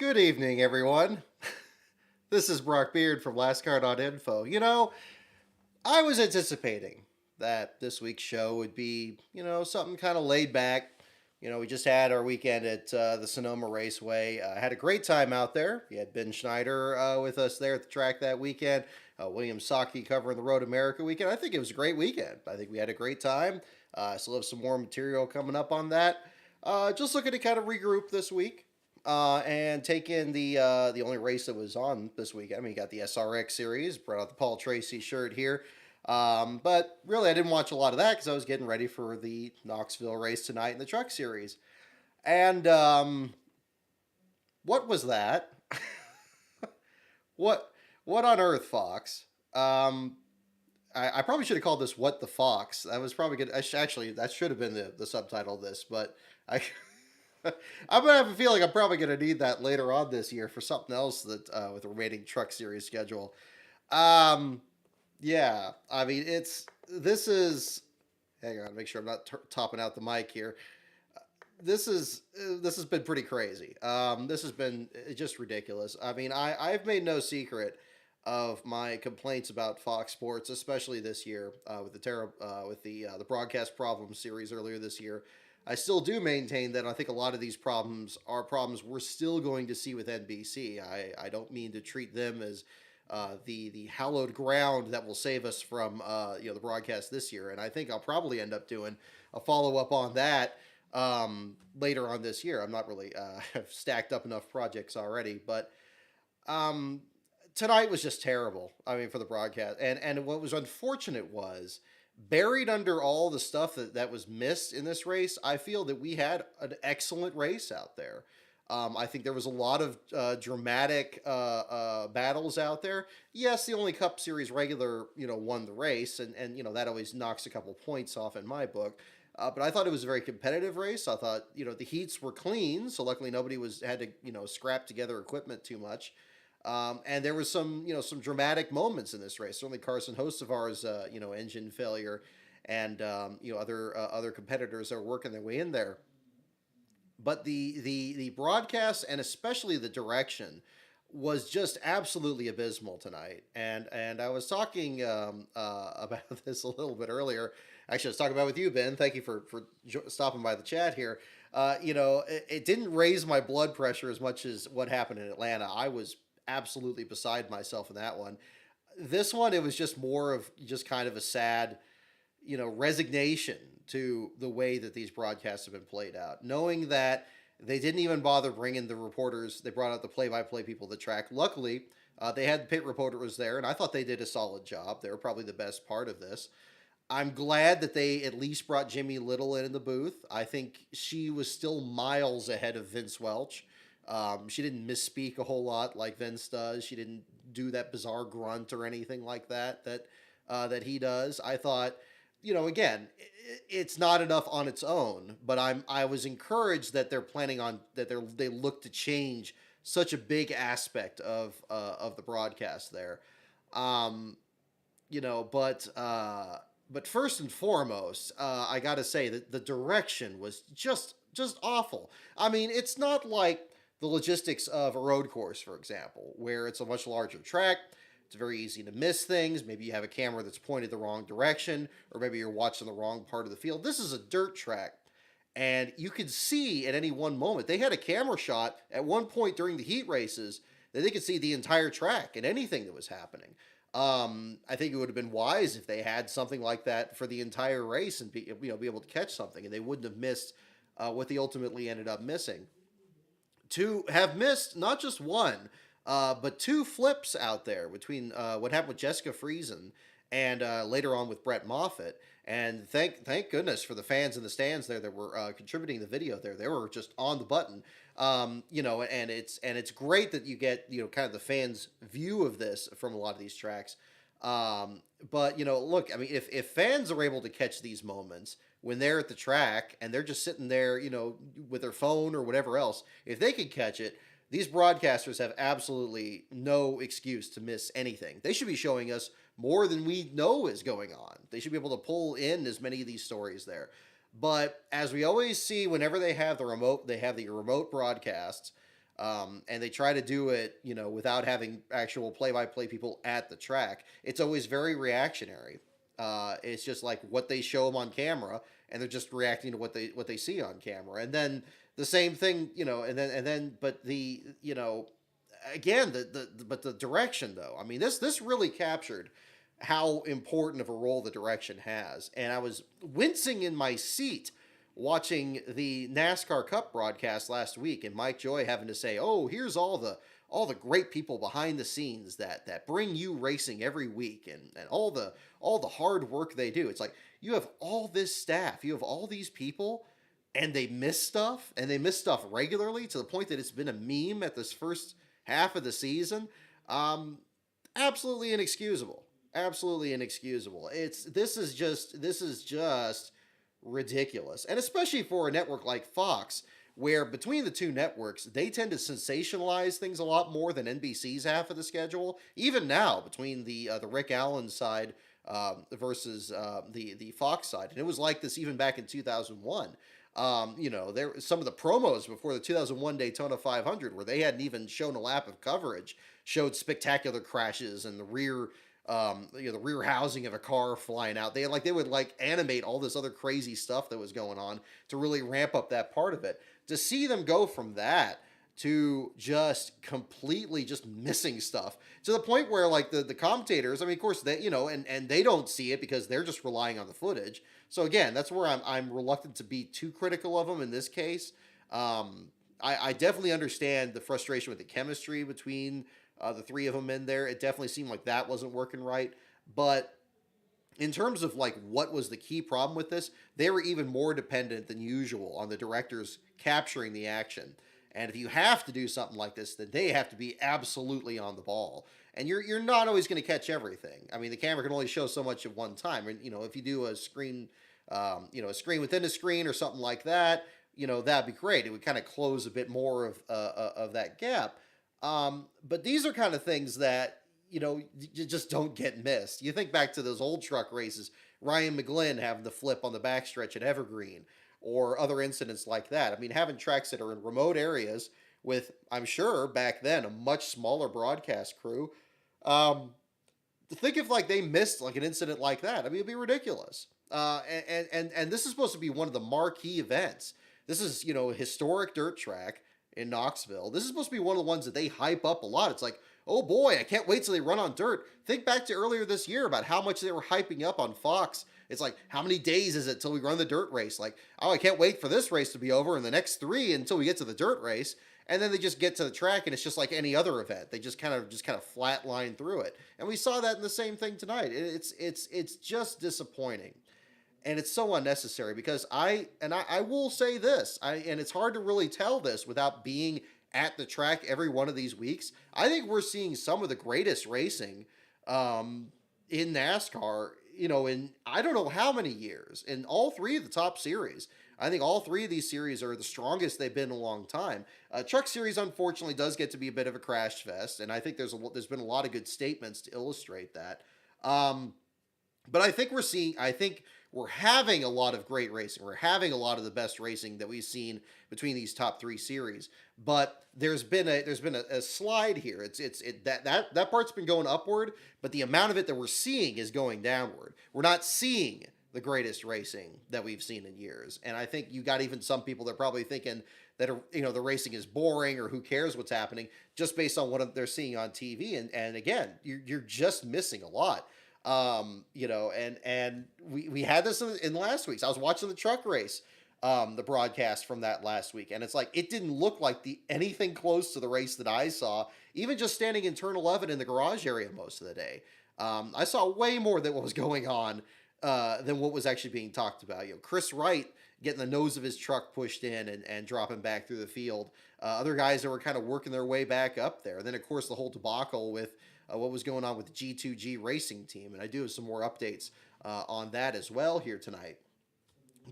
Good evening, everyone. This is Brock Beard from LastCard.info. I was anticipating that this week's show would be, something kind of laid back. We just had our weekend at the Sonoma Raceway. Had a great time out there. We had Ben Schneider with us there at the track that weekend. William Saki covering the Road America weekend. I think it was a great weekend. I think we had a great time. Still have some more material coming up on that. Just looking to kind of regroup this week. And take in the only race that was on this weekend. I mean, you got the SRX series, brought out the Paul Tracy shirt here. But really, I didn't watch a lot of that because I was getting ready for the Knoxville race tonight in the Truck Series. And what was that? what on earth, Fox? I probably should have called this "What the Fox." That was probably good. Actually, that should have been the subtitle of this, but I. I'm gonna have a feeling I'm probably gonna need that later on this year for something else that with the remaining Truck Series schedule. Yeah, I mean this is. Hang on, make sure I'm not topping out the mic here. This has been pretty crazy. This has been just ridiculous. I mean, I've made no secret of my complaints about Fox Sports, especially this year with the broadcast problems series earlier this year. I still do maintain that I think a lot of these problems are problems we're still going to see with NBC. I don't mean to treat them as the hallowed ground that will save us from the broadcast this year. And I think I'll probably end up doing a follow up on that later on this year. I'm not really have stacked up enough projects already, but tonight was just terrible. I mean, for the broadcast, and what was unfortunate was, buried under all the stuff that was missed in this race, I feel that we had an excellent race out there. I think there was a lot of dramatic battles out there. Yes, the only Cup Series regular, won the race, and that always knocks a couple points off in my book. But I thought it was a very competitive race. I thought, the heats were clean, so luckily nobody had to, scrap together equipment too much. And there was some dramatic moments in this race. Certainly Carson Hocevar's, engine failure, and other competitors that are working their way in there. But the broadcast and especially the direction was just absolutely abysmal tonight. And I was talking about this a little bit earlier. Actually, I was talking about it with you, Ben. Thank you for stopping by the chat here. It didn't raise my blood pressure as much as what happened in Atlanta. I was absolutely beside myself in that one. This one, it was just more of just kind of a sad, resignation to the way that these broadcasts have been played out, knowing that they didn't even bother bringing the reporters. They brought out the play-by-play people of the track. Luckily, they had the pit reporters there, and I thought they did a solid job. They were probably the best part of this. I'm glad that they at least brought Jimmy Little in the booth. I think she was still miles ahead of Vince Welch. She didn't misspeak a whole lot like Vince does. She didn't do that bizarre grunt or anything like that he does. I thought, again, it's not enough on its own, but I was encouraged that they're planning on that they look to change such a big aspect of the broadcast there. But first and foremost, I got to say that the direction was just awful. I mean, it's not like the logistics of a road course, for example, where it's a much larger track. It's very easy to miss things. Maybe you have a camera that's pointed the wrong direction, or maybe you're watching the wrong part of the field. This is a dirt track, and you could see at any one moment. They had a camera shot at one point during the heat races that they could see the entire track and anything that was happening. I think it would have been wise if they had something like that for the entire race and be able to catch something, and they wouldn't have missed what they ultimately ended up missing. To have missed not just one, but two flips out there between what happened with Jessica Friesen and later on with Brett Moffitt. And thank goodness for the fans in the stands there that were contributing the video there. They were just on the button, and it's great that you get kind of the fans' view of this from a lot of these tracks. But look, I mean, if fans are able to catch these moments when they're at the track and they're just sitting there, with their phone or whatever else, if they can catch it, these broadcasters have absolutely no excuse to miss anything. They should be showing us more than we know is going on. They should be able to pull in as many of these stories there. But as we always see, whenever they have the remote broadcasts, And they try to do it, without having actual play-by-play people at the track. It's always very reactionary. It's just like what they show them on camera, and they're just reacting to what they see on camera. And then the same thing, but again, but the direction though. I mean, this really captured how important of a role the direction has. And I was wincing in my seat watching the NASCAR Cup broadcast last week, and Mike Joy having to say, "Oh, here's all the great people behind the scenes that bring you racing every week, and all the hard work they do." It's like, you have all this staff, you have all these people, and they miss stuff, and they miss stuff regularly to the point that it's been a meme at this first half of the season. Um, Absolutely inexcusable. Absolutely inexcusable. This is just ridiculous. And especially for a network like Fox, where between the two networks, they tend to sensationalize things a lot more than NBC's half of the schedule. Even now, between the Rick Allen side versus the Fox side, and it was like this even back in 2001. There some of the promos before the 2001 Daytona 500, where they hadn't even shown a lap of coverage, showed spectacular crashes and the rear housing of a car flying out. They would like animate all this other crazy stuff that was going on to really ramp up that part of it. To see them go from that to just completely just missing stuff to the point where like the commentators, I mean, of course they, and they don't see it because they're just relying on the footage. So again, that's where I'm reluctant to be too critical of them in this case. I definitely understand the frustration with the chemistry between the three of them in there. It definitely seemed like that wasn't working right. But in terms of like what was the key problem with this, they were even more dependent than usual on the directors capturing the action. And if you have to do something like this, then they have to be absolutely on the ball. And you're not always going to catch everything. I mean, the camera can only show so much at one time. And if you do a screen, a screen within a screen or something like that, that'd be great. It would kind of close a bit more of that gap. But these are kind of things that you just don't get missed. You think back to those old truck races, Ryan McGlynn having the flip on the backstretch at Evergreen, or other incidents like that. I mean, having tracks that are in remote areas with, I'm sure back then, a much smaller broadcast crew. Think if like they missed like an incident like that. I mean, it'd be ridiculous. And this is supposed to be one of the marquee events. This is a historic dirt track in Knoxville. This is supposed to be one of the ones that they hype up a lot. It's like, oh boy, I can't wait till they run on dirt. Think back to earlier this year about how much they were hyping up on Fox. It's like, how many days is it till we run the dirt race? Like, oh, I can't wait for this race to be over, and the next 3 until we get to the dirt race. And then they just get to the track, and it's just like any other event. They just kind of flatline through it. And we saw that in the same thing tonight. It's just disappointing. And it's so unnecessary because I will say this, and it's hard to really tell this without being at the track every one of these weeks. I think we're seeing some of the greatest racing in NASCAR, in I don't know how many years, in all three of the top series. I think all three of these series are the strongest they've been in a long time. Truck Series, unfortunately, does get to be a bit of a crash fest, and I think there's been a lot of good statements to illustrate that. But I think we're having a lot of great racing. We're having a lot of the best racing that we've seen between these top three series. But there's been a slide here. That part's been going upward, but the amount of it that we're seeing is going downward. We're not seeing the greatest racing that we've seen in years. And I think you got even some people that are probably thinking that the racing is boring or who cares what's happening just based on what they're seeing on TV. And again, you're just missing a lot. And we had this in last week's. I was watching the truck race, the broadcast from that last week, and it's like it didn't look like anything close to the race that I saw, even just standing in turn 11 in the garage area most of the day. I saw way more than what was going on than what was actually being talked about. Chris Wright getting the nose of his truck pushed in and dropping back through the field. Other guys that were kind of working their way back up there. And then, of course, the whole debacle with what was going on with the G2G racing team. And I do have some more updates on that as well here tonight.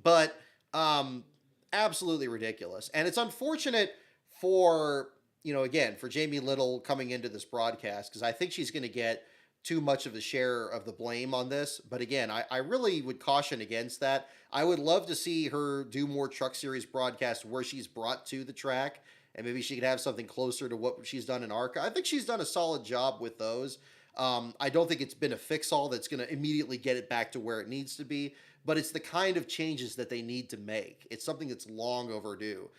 But absolutely ridiculous. And it's unfortunate for, again, for Jamie Little coming into this broadcast, because I think she's going to get too much of the share of the blame on this. But again, I really would caution against that. I would love to see her do more Truck Series broadcasts where she's brought to the track and maybe she could have something closer to what she's done in Arca. I think she's done a solid job with those. I don't think it's been a fix-all that's going to immediately get it back to where it needs to be, but it's the kind of changes that they need to make. It's something that's long overdue,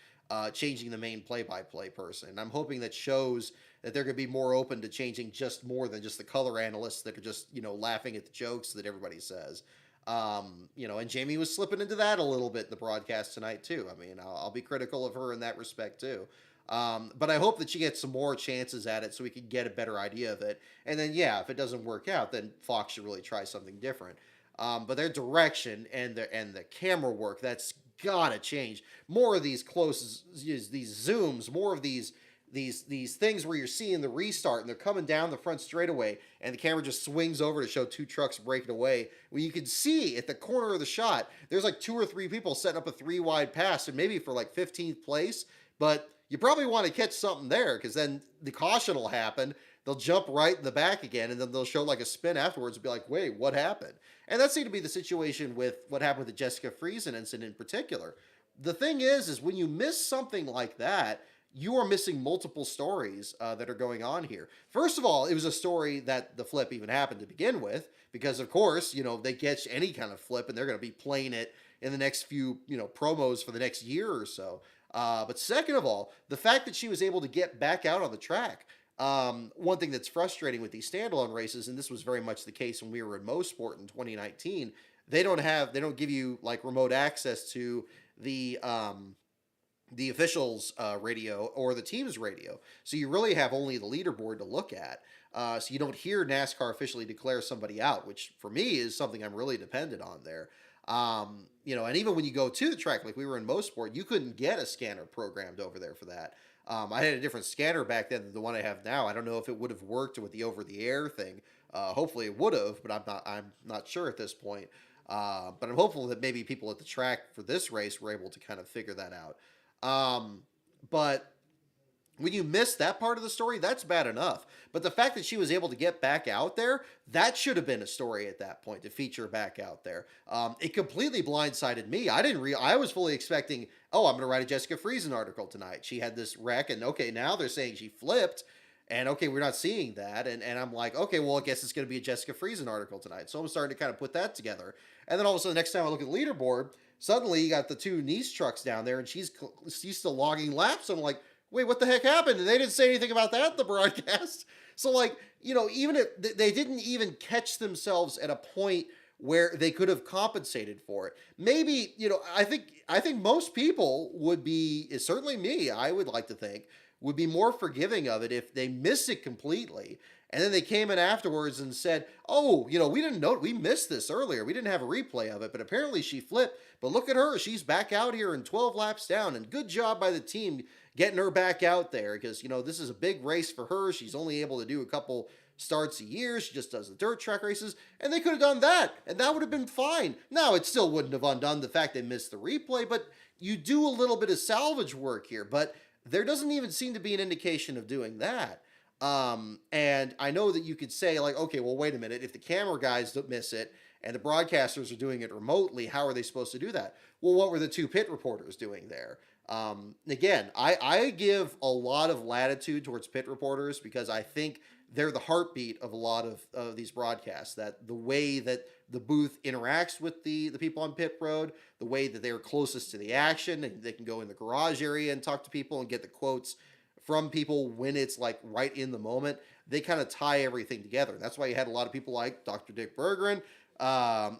changing the main play-by-play person. And I'm hoping that shows that they're going to be more open to changing just more than just the color analysts that are just, laughing at the jokes that everybody says. And Jamie was slipping into that a little bit in the broadcast tonight too. I mean, I'll be critical of her in that respect too. But I hope that she gets some more chances at it so we can get a better idea of it. And then, yeah, if it doesn't work out, then Fox should really try something different. But their direction and the camera work, that's gotta change. More of these these zooms, more of these things where you're seeing the restart and they're coming down the front straightaway and the camera just swings over to show two trucks breaking away. Well, you can see at the corner of the shot, there's like 2 or 3 people setting up a 3-wide pass and maybe for like 15th place, but you probably want to catch something there because then the caution will happen. They'll jump right in the back again, and then they'll show like a spin afterwards and be like, wait, what happened? And that seemed to be the situation with what happened with the Jessica Friesen incident in particular. The thing is when you miss something like that, you are missing multiple stories that are going on here. First of all, it was a story that the flip even happened to begin with, because of course, they catch any kind of flip and they're going to be playing it in the next few, promos for the next year or so. But second of all, the fact that she was able to get back out on the track. One thing that's frustrating with these standalone races, and this was very much the case when we were in Mosport in 2019, they don't give you like remote access to the officials radio or the team's radio. So you really have only the leaderboard to look at. So you don't hear NASCAR officially declare somebody out, which for me is something I'm really dependent on there. And even when you go to the track, like we were in Mosport, you couldn't get a scanner programmed over there for that. I had a different scanner back then than the one I have now. I don't know if it would have worked with the over-the-air thing. Hopefully it would have, but I'm not sure at this point. But I'm hopeful that maybe people at the track for this race were able to kind of figure that out. But when you miss that part of the story, that's bad enough. But the fact that she was able to get back out there, that should have been a story at that point, to feature back out there. It completely blindsided me. I was fully expecting, I'm going to write a Jessica Friesen article tonight. She had this wreck, and okay, now they're saying she flipped, and okay, we're not seeing that. And I'm like, okay, well, I guess it's going to be a Jessica Friesen article tonight. So I'm starting to kind of put that together. And then all of a sudden, the next time I look at the leaderboard, suddenly you got the 2 Nice trucks down there, and she's still logging laps. I'm like, wait, what the heck happened? And they didn't say anything about that in the broadcast. So even if they didn't even catch themselves at a point where they could have compensated for it. Maybe, I think most people would be, certainly me, I would like to think, would be more forgiving of it if they miss it completely. And then they came in afterwards and said, we didn't know, we missed this earlier. We didn't have a replay of it, but apparently she flipped. But look at her. She's back out here in 12 laps down, and good job by the team getting her back out there because, this is a big race for her. She's only able to do a couple starts a year. She just does the dirt track races, and they could have done that, and that would have been fine. Now, it still wouldn't have undone the fact they missed the replay, but you do a little bit of salvage work here, but there doesn't even seem to be an indication of doing that. And I know that you could say like, okay, well, wait a minute. If the camera guys don't miss it and the broadcasters are doing it remotely, how are they supposed to do that? Well, what were the 2 pit reporters doing there? Again, I give a lot of latitude towards pit reporters because I think they're the heartbeat of a lot of these broadcasts, that the way that the booth interacts with the people on pit road, the way that they're closest to the action, and they can go in the garage area and talk to people and get the quotes from people when it's like right in the moment. They kind of tie everything together. That's why you had a lot of people like Dr. Dick Berggren, and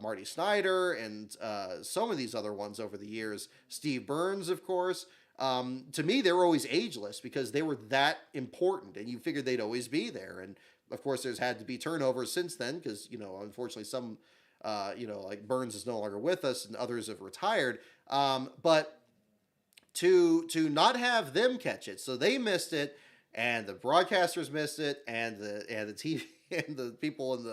Marty Snyder, and some of these other ones over the years. Steve Burns, of course. To me, they were always ageless because they were that important, and you figured they'd always be there. And of course, there's had to be turnovers since then because, unfortunately, some, like Burns is no longer with us, and others have retired. But to not have them catch it, so they missed it, and the broadcasters missed it, and the TV and the people in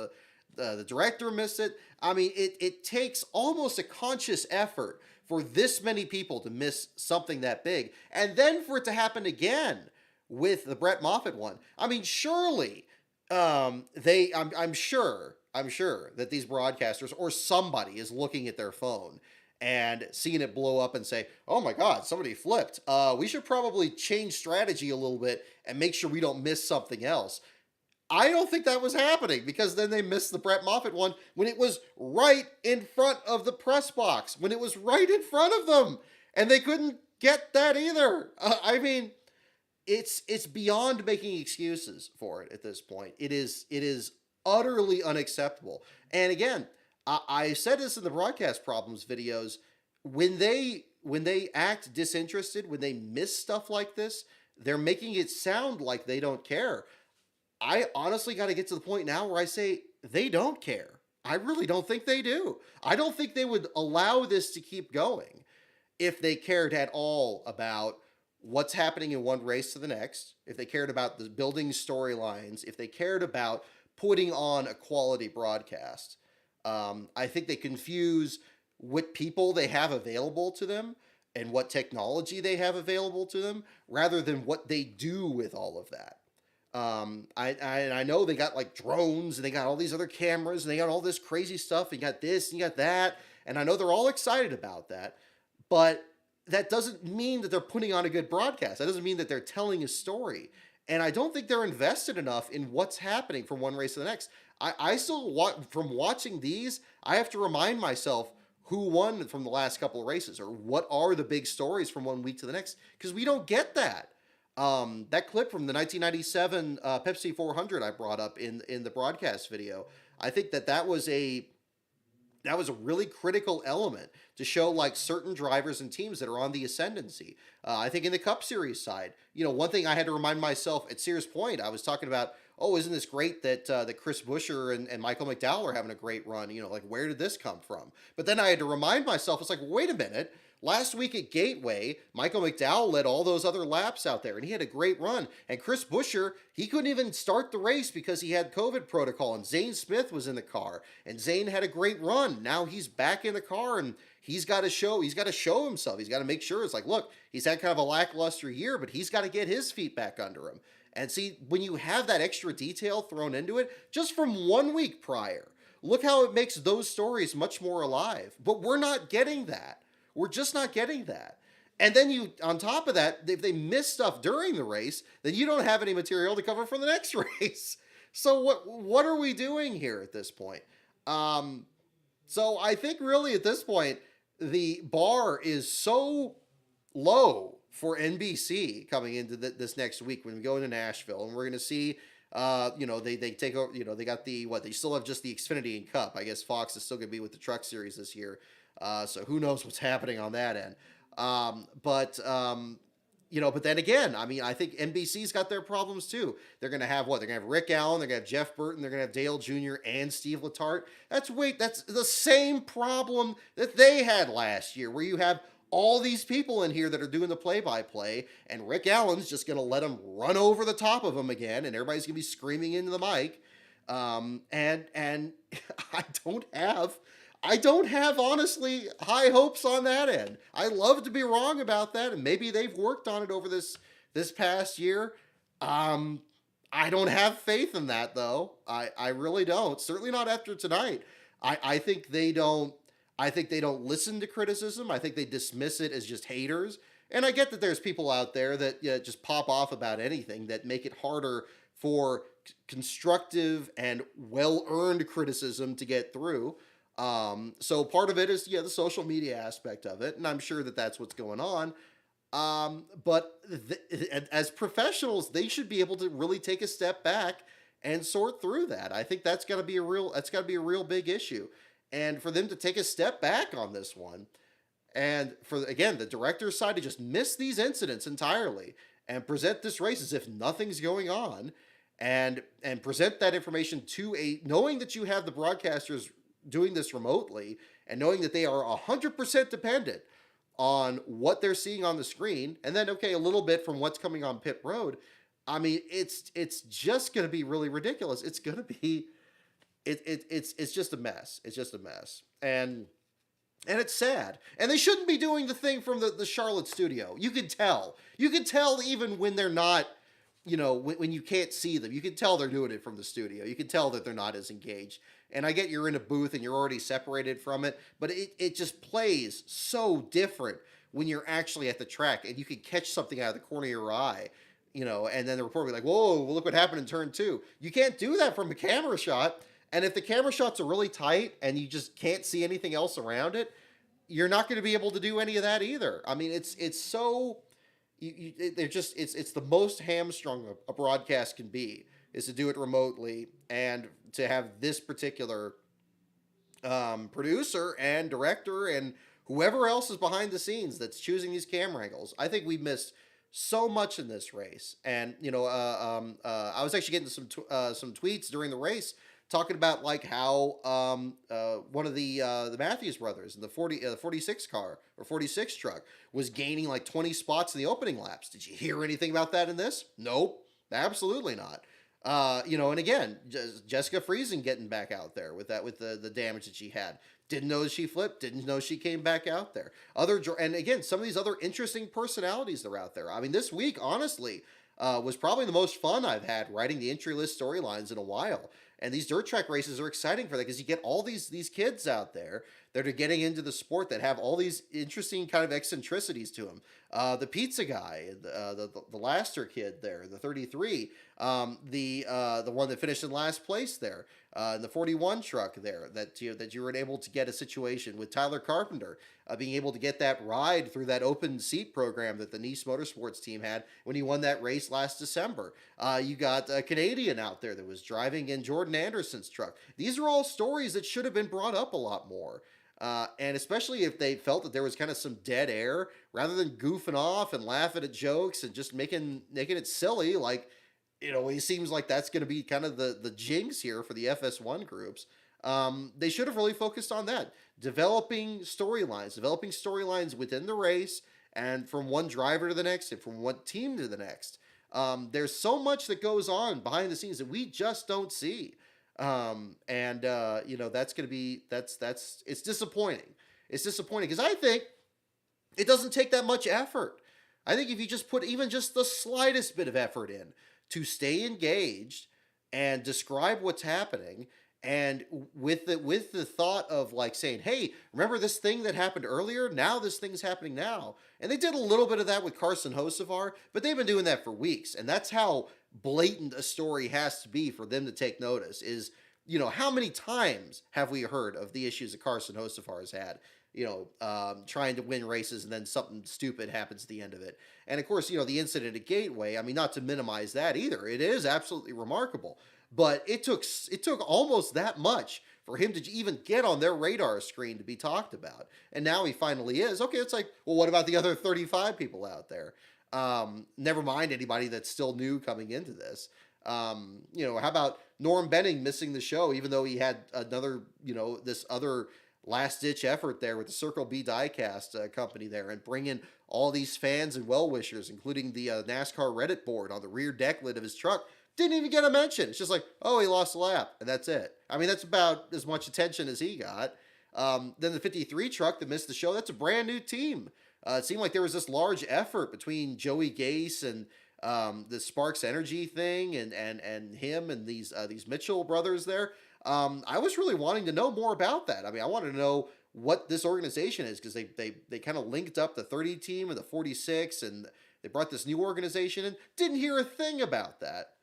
the director missed it. I mean, it takes almost a conscious effort for this many people to miss something that big, and then for it to happen again with the Brett Moffitt one. I mean, surely I'm sure that these broadcasters or somebody is looking at their phone and seeing it blow up and say, oh my God, somebody flipped. We should probably change strategy a little bit and make sure we don't miss something else. I don't think that was happening, because then they missed the Brett Moffitt one when it was right in front of the press box, when it was right in front of them, and they couldn't get that either. I mean, it's beyond making excuses for it at this point. It is utterly unacceptable. And again, I said this in the broadcast problems videos. When they act disinterested, when they miss stuff like this, they're making it sound like they don't care. I honestly got to get to the point now where I say they don't care. I really don't think they do. I don't think they would allow this to keep going if they cared at all about what's happening in one race to the next, if they cared about the building storylines, if they cared about putting on a quality broadcast. I think they confuse what people they have available to them and what technology they have available to them, rather than what they do with all of that. I know they got like drones and they got all these other cameras and they got all this crazy stuff and you got this and you got that. And I know they're all excited about that, but that doesn't mean that they're putting on a good broadcast. That doesn't mean that they're telling a story. And I don't think they're invested enough in what's happening from one race to the next. I still want, from watching these, I have to remind myself who won from the last couple of races, or what are the big stories from one week to the next, because we don't get that. That clip from the 1997 Pepsi 400 I brought up in the broadcast video, I think that was a really critical element to show like certain drivers and teams that are on the ascendancy. I think in the Cup Series side, one thing I had to remind myself at Sears Point, I was talking about, oh, isn't this great that Chris Buescher and Michael McDowell are having a great run? Like, where did this come from? But then I had to remind myself, it's like, wait a minute. Last week at Gateway, Michael McDowell led all those other laps out there, and he had a great run. And Chris Buescher, he couldn't even start the race because he had COVID protocol, and Zane Smith was in the car, and Zane had a great run. Now he's back in the car, and he's got to show himself. He's got to make sure, it's like, look, he's had kind of a lackluster year, but he's got to get his feet back under him. And see, when you have that extra detail thrown into it, just from 1 week prior, look how it makes those stories much more alive. But we're not getting that. We're just not getting that. And then you, on top of that, if they miss stuff during the race, then you don't have any material to cover for the next race. So what are we doing here at this point? So I think really at this point, the bar is so low for NBC coming into this next week when we go into Nashville, and we're going to see, they take over, they got they still have just the Xfinity and Cup. I guess Fox is still going to be with the Truck Series this year. So who knows what's happening on that end. But then again, I mean, I think NBC's got their problems too. They're going to have They're going to have Rick Allen, they're going to have Jeff Burton, they're going to have Dale Jr. and Steve Letarte. That's the same problem that they had last year, where you have all these people in here that are doing the play-by-play, and Rick Allen's just going to let them run over the top of them again, and everybody's going to be screaming into the mic. And I don't have honestly high hopes on that end. I love to be wrong about that, and maybe they've worked on it over this past year. I don't have faith in that though. I really don't. Certainly not after tonight. I think they don't listen to criticism. I think they dismiss it as just haters. And I get that there's people out there that just pop off about anything, that make it harder for constructive and well-earned criticism to get through. So part of it is, the social media aspect of it, and I'm sure that that's what's going on. But as professionals, they should be able to really take a step back and sort through that. I think that's got to be a real big issue. And for them to take a step back on this one, and for, again, the director's side to just miss these incidents entirely and present this race as if nothing's going on, and present that information knowing that you have the broadcasters doing this remotely, and knowing that they are 100% dependent on what they're seeing on the screen, and then, a little bit from what's coming on pit road. I mean, it's just going to be really ridiculous. It's going to be, it's just a mess. It's just a mess. And it's sad. And they shouldn't be doing the thing from the Charlotte studio. You can tell even when they're not when you can't see them, you can tell they're doing it from the studio. You can tell that they're not as engaged. And I get you're in a booth and you're already separated from it, but it just plays so different when you're actually at the track and you can catch something out of the corner of your eye, and then the reporter will be like, whoa, well, look what happened in turn two. You can't do that from a camera shot. And if the camera shots are really tight and you just can't see anything else around it, you're not going to be able to do any of that either. I mean, it's so they're just it's the most hamstrung a broadcast can be is to do it remotely and to have this particular producer and director and whoever else is behind the scenes that's choosing these camera angles. I think we missed so much in this race, and I was actually getting some tweets during the race talking about like how one of the Matthews brothers in the 46 car or 46 truck was gaining like 20 spots in the opening laps. Did you hear anything about that in this? Nope, absolutely not. And again, Jessica Friesen getting back out there with the damage that she had. Didn't know she flipped. Didn't know she came back out there. And again, some of these other interesting personalities that are out there. I mean, this week, honestly, was probably the most fun I've had writing the entry list storylines in a while. And these dirt track races are exciting for that because you get all these kids out there that are getting into the sport that have all these interesting kind of eccentricities to them. The pizza guy, the Laster kid there, the 33, the one that finished in last place there, the 41 truck there that you were able to get a situation with Tyler Carpenter being able to get that ride through that open seat program that the Nice Motorsports team had when he won that race last December. You got a Canadian out there that was driving in Jordan Anderson's truck. These are all stories that should have been brought up a lot more. And especially if they felt that there was kind of some dead air, rather than goofing off and laughing at jokes and just making it silly, like, it seems like that's going to be kind of the jinx here for the FS1 groups. They should have really focused on that. Developing storylines within the race and from one driver to the next and from one team to the next. There's so much that goes on behind the scenes that we just don't see. That's going to be, it's disappointing. It's disappointing because I think it doesn't take that much effort. I think if you just put even just the slightest bit of effort in to stay engaged and describe what's happening, and with the thought of like saying, hey, remember this thing that happened earlier? Now this thing's happening now. And they did a little bit of that with Carson Hocevar, but they've been doing that for weeks. And that's how blatant a story has to be for them to take notice is, how many times have we heard of the issues that Carson Hocevar has had, trying to win races and then something stupid happens at the end of it. And of course, the incident at Gateway, I mean, not to minimize that either. It is absolutely remarkable. But it took almost that much for him to even get on their radar screen to be talked about. And now he finally is. Okay, it's like, well, what about the other 35 people out there? Never mind anybody that's still new coming into this. How about Norm Benning missing the show, even though he had another, this other last-ditch effort there with the Circle B Diecast company there and bringing all these fans and well-wishers, including the NASCAR Reddit board on the rear deck lid of his truck. Didn't even get a mention. It's just like, oh, he lost a lap, and that's it. I mean, that's about as much attention as he got. Then the 53 truck that missed the show, that's a brand new team. It seemed like there was this large effort between Joey Gase and the Sparks Energy thing and him and these Mitchell brothers there. I was really wanting to know more about that. I mean, I wanted to know what this organization is because they kind of linked up the 30 team and the 46 and they brought this new organization in. Didn't hear a thing about that.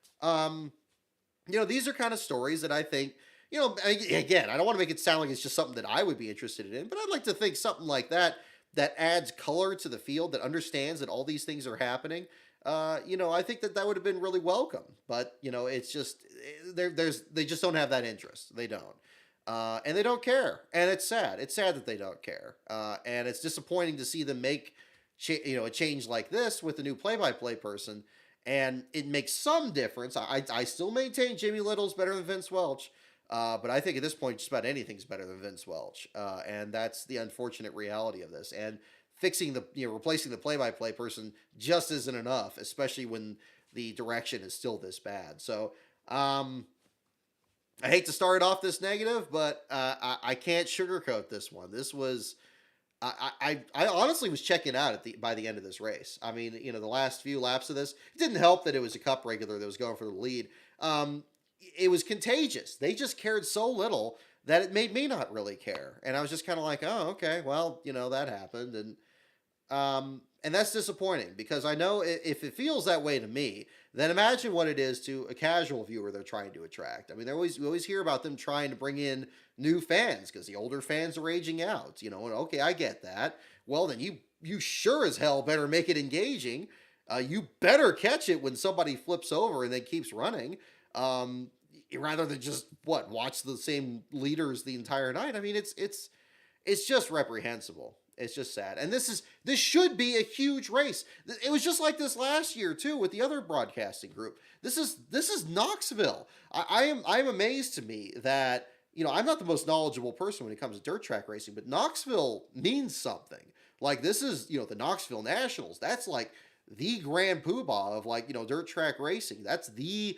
These are kind of stories that I think, again, I don't want to make it sound like it's just something that I would be interested in, but I'd like to think something like that adds color to the field, that understands that all these things are happening. I think that would have been really welcome, but it's just, they just don't have that interest. They don't. And they don't care. And it's sad. It's sad that they don't care. And it's disappointing to see them make, a change like this with a new play-by-play person. And it makes some difference. I still maintain Jimmy Little's better than Vince Welch. But I think at this point, just about anything's better than Vince Welch. And that's the unfortunate reality of this. And fixing replacing the play-by-play person just isn't enough, especially when the direction is still this bad. So, I hate to start off this negative, but I can't sugarcoat this one. This was I honestly was checking out by the end of this race. I mean, the last few laps of this, it didn't help that it was a Cup regular that was going for the lead. It was contagious. They just cared so little that it made me not really care, and I was just kind of like, oh, okay, well, that happened, and that's disappointing because I know if it feels that way to me, then imagine what it is to a casual viewer they're trying to attract. I mean, we always hear about them trying to bring in new fans because the older fans are aging out. And okay, I get that. Well, then you sure as hell better make it engaging. You better catch it when somebody flips over and then keeps running. Rather than just watch the same leaders the entire night. I mean, it's just reprehensible. It's just sad. And this should be a huge race. It was just like this last year too with the other broadcasting group. This is Knoxville. I'm amazed to me that, I'm not the most knowledgeable person when it comes to dirt track racing, but Knoxville means something. Like this is, the Knoxville Nationals. That's like the grand poobah of dirt track racing. That's the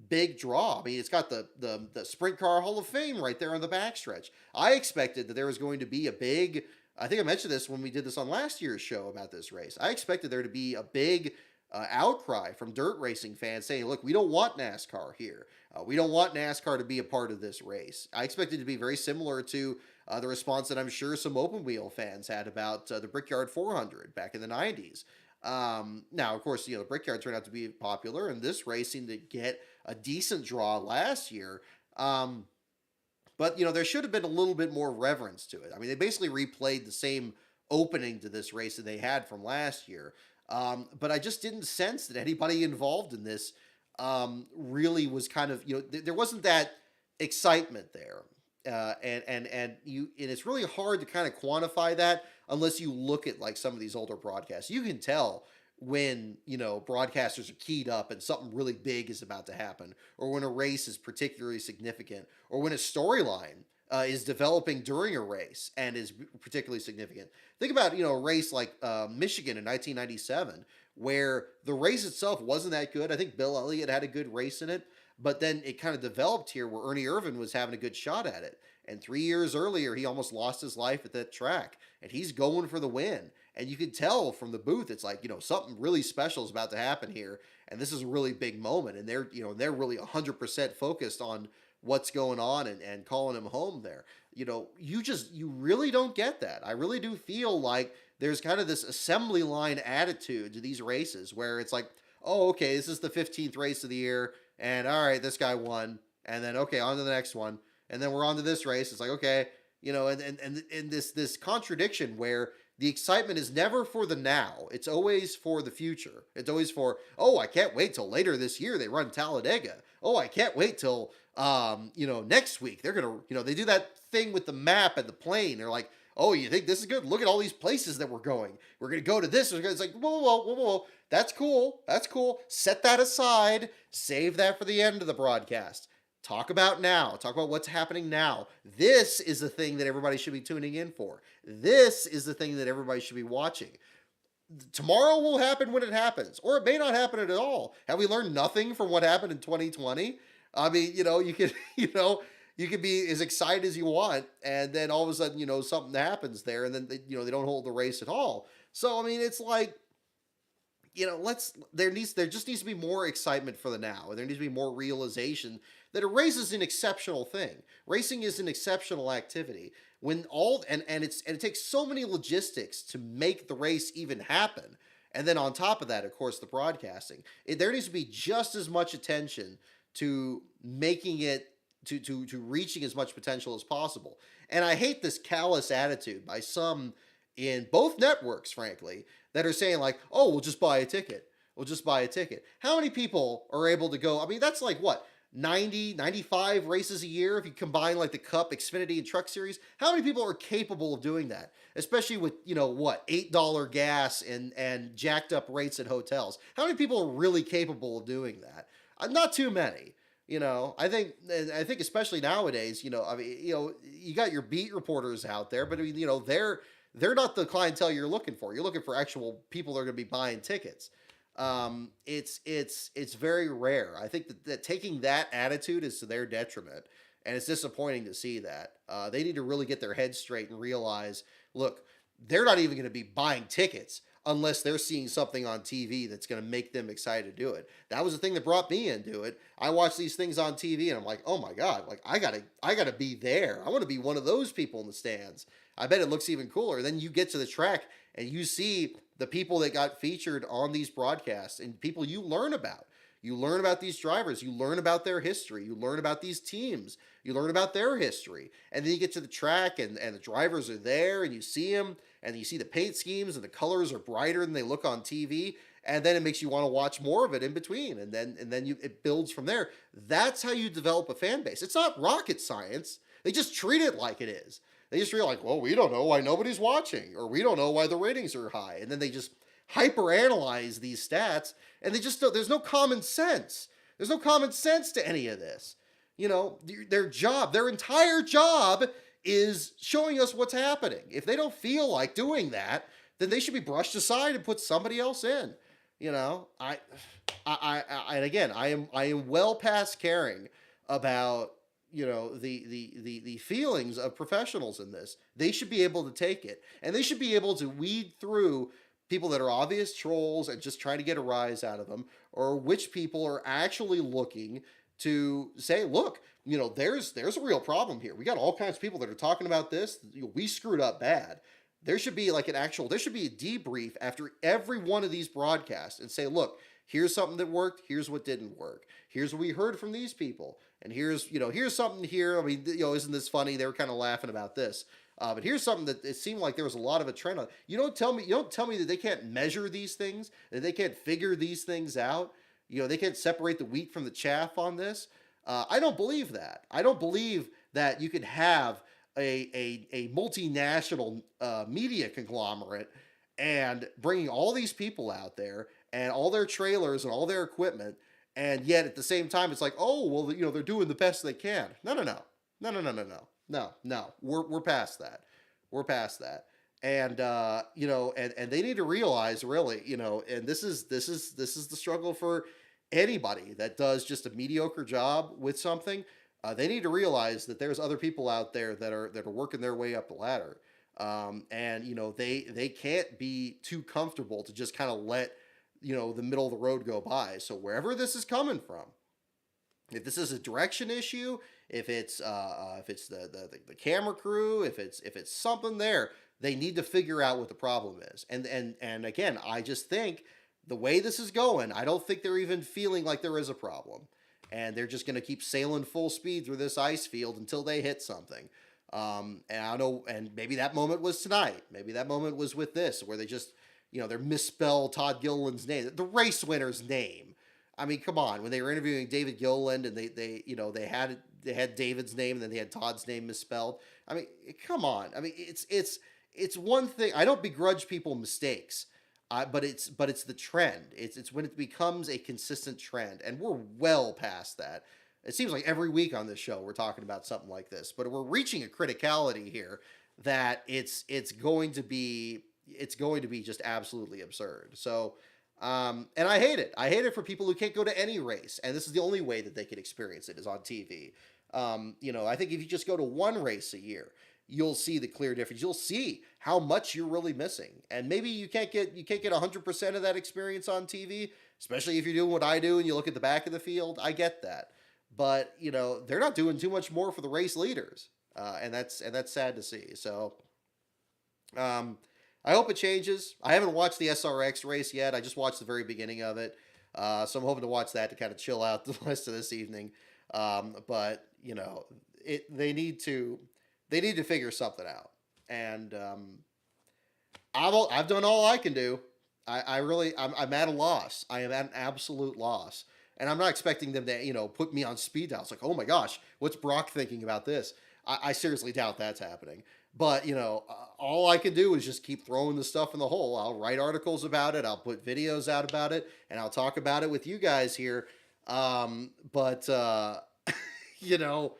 big draw. I mean, it's got the Sprint Car Hall of Fame right there on the backstretch. I expected that there was going to be a big, I think I mentioned this when we did this on last year's show about this race. I expected there to be a big outcry from dirt racing fans saying, look, we don't want NASCAR here. We don't want NASCAR to be a part of this race. I expected it to be very similar to the response that I'm sure some open wheel fans had about the Brickyard 400 back in the 90s. Now, of course, the Brickyard turned out to be popular, and this race seemed to get a decent draw last year. But, there should have been a little bit more reverence to it. I mean, they basically replayed the same opening to this race that they had from last year. But I just didn't sense that anybody involved in this really was kind of, there wasn't that excitement there. And it's really hard to kind of quantify that unless you look at like some of these older broadcasts. You can tell when, broadcasters are keyed up and something really big is about to happen, or when a race is particularly significant, or when a storyline is developing during a race and is particularly significant. Think about, a race like Michigan in 1997, where the race itself wasn't that good. I think Bill Elliott had a good race in it, but then it kind of developed here where Ernie Irvan was having a good shot at it. And 3 years earlier, he almost lost his life at that track, and he's going for the win. And you could tell from the booth, it's like, something really special is about to happen here. And this is a really big moment. And they're really 100% focused on what's going on and calling him home there. You really don't get that. I really do feel like there's kind of this assembly line attitude to these races where it's like, oh, okay, this is the 15th race of the year. And all right, this guy won. And then, okay, on to the next one. And then we're on to this race. It's like, okay, and this contradiction where the excitement is never for the now. It's always for the future. It's always for, oh, I can't wait till later this year they run Talladega. Oh, I can't wait till, next week. They're going to, they do that thing with the map and the plane. They're like, oh, you think this is good? Look at all these places that we're going. We're going to go to this. It's like, whoa. That's cool. Set that aside. Save that for the end of the broadcast. Talk about now. Talk about what's happening now. This is the thing that everybody should be tuning in for. This is the thing that everybody should be watching. Tomorrow will happen when it happens, or it may not happen at all. Have we learned nothing from what happened in 2020? I mean, you could, you could be as excited as you want, and then all of a sudden, something happens there, and then they don't hold the race at all. So I mean, it's like, there just needs to be more excitement for the now. There needs to be more realization that a race is an exceptional thing. Racing is an exceptional activity. When it takes so many logistics to make the race even happen. And then on top of that, of course, the broadcasting. There needs to be just as much attention to making it to reaching as much potential as possible. And I hate this callous attitude by some in both networks, frankly, that are saying like, oh, we'll just buy a ticket. How many people are able to go? I mean, that's like what? 90, 95 races a year if you combine like the Cup, Xfinity, and Truck Series. How many people are capable of doing that? Especially with, $8 gas and jacked up rates at hotels. How many people are really capable of doing that? Not too many. I think especially nowadays, you got your beat reporters out there, but they're not the clientele you're looking for. You're looking for actual people that are going to be buying tickets. It's very rare. I think that taking that attitude is to their detriment, and it's disappointing to see that. They need to really get their heads straight and realize, look, they're not even going to be buying tickets unless they're seeing something on TV that's going to make them excited to do it. That was the thing that brought me into it. I watch these things on TV and I'm like, oh my God, like I gotta be there. I want to be one of those people in the stands. I bet it looks even cooler. Then you get to the track and you see the people that got featured on these broadcasts and people you learn about. You learn about these drivers. You learn about their history. You learn about these teams. You learn about their history. And then you get to the track and the drivers are there and you see them and you see the paint schemes and the colors are brighter than they look on TV. And then it makes you want to watch more of it in between. And then it builds from there. That's how you develop a fan base. It's not rocket science. They just treat it like it is. They just feel like, well, we don't know why nobody's watching, or we don't know why the ratings are high. And then they just hyper-analyze these stats, and they just don't, there's no common sense. There's no common sense to any of this. You know, their entire job is showing us what's happening. If they don't feel like doing that, then they should be brushed aside and put somebody else in. You know, and again, I am well past caring about, you know, the feelings of professionals in this. They should be able to take it, and they should be able to weed through people that are obvious trolls and just trying to get a rise out of them, or which people are actually looking to say, look, you know, there's a real problem here. We got all kinds of people that are talking about this. We screwed up bad. There should be like there should be a debrief after every one of these broadcasts and say, look, here's something that worked. Here's what didn't work. Here's what we heard from these people. And here's something here. I mean, you know, isn't this funny? They were kind of laughing about this. But here's something that it seemed like there was a lot of a trend on. You don't tell me that they can't measure these things, that they can't figure these things out. You know, they can't separate the wheat from the chaff on this. I don't believe that. I don't believe that you could have a multinational media conglomerate and bringing all these people out there and all their trailers and all their equipment, and yet at the same time it's like, oh well, you know, they're doing the best they can. No. We're past that. We're past that. And you know, and they need to realize, really, you know, and this is the struggle for anybody that does just a mediocre job with something. They need to realize that there's other people out there that are working their way up the ladder. And you know, they can't be too comfortable to just kind of let, you know, the middle of the road go by. So wherever this is coming from, if this is a direction issue, if it's the camera crew, if it's something there, they need to figure out what the problem is. And again, I just think the way this is going, I don't think they're even feeling like there is a problem. And they're just going to keep sailing full speed through this ice field until they hit something. And I don't know, and maybe that moment was tonight. Maybe that moment was with this, where they just, you know, they misspell Todd Gilliland's name, the race winner's name. I mean, come on, when they were interviewing David Gilliland and they you know, they had David's name and then they had Todd's name misspelled. I mean, come on. I mean, it's one thing. I don't begrudge people mistakes. But it's the trend. It's when it becomes a consistent trend, and we're well past that. It seems like every week on this show we're talking about something like this, but we're reaching a criticality here that it's going to be just absolutely absurd. So, and I hate it. I hate it for people who can't go to any race, and this is the only way that they can experience it is on TV. You know, I think if you just go to one race a year, you'll see the clear difference. You'll see how much you're really missing. And maybe you can't get 100% of that experience on TV, especially if you're doing what I do and you look at the back of the field. I get that. But, you know, they're not doing too much more for the race leaders. And that's sad to see. So I hope it changes. I haven't watched the SRX race yet. I just watched the very beginning of it. So I'm hoping to watch that to kind of chill out the rest of this evening. But, you know, they need to figure something out. And I've done all I can do. I'm at a loss. I am at an absolute loss. And I'm not expecting them to, you know, put me on speed dial. It's like, oh my gosh, what's Brock thinking about this? I seriously doubt that's happening. But, you know, all I can do is just keep throwing the stuff in the hole. I'll write articles about it. I'll put videos out about it. And I'll talk about it with you guys here. But you know,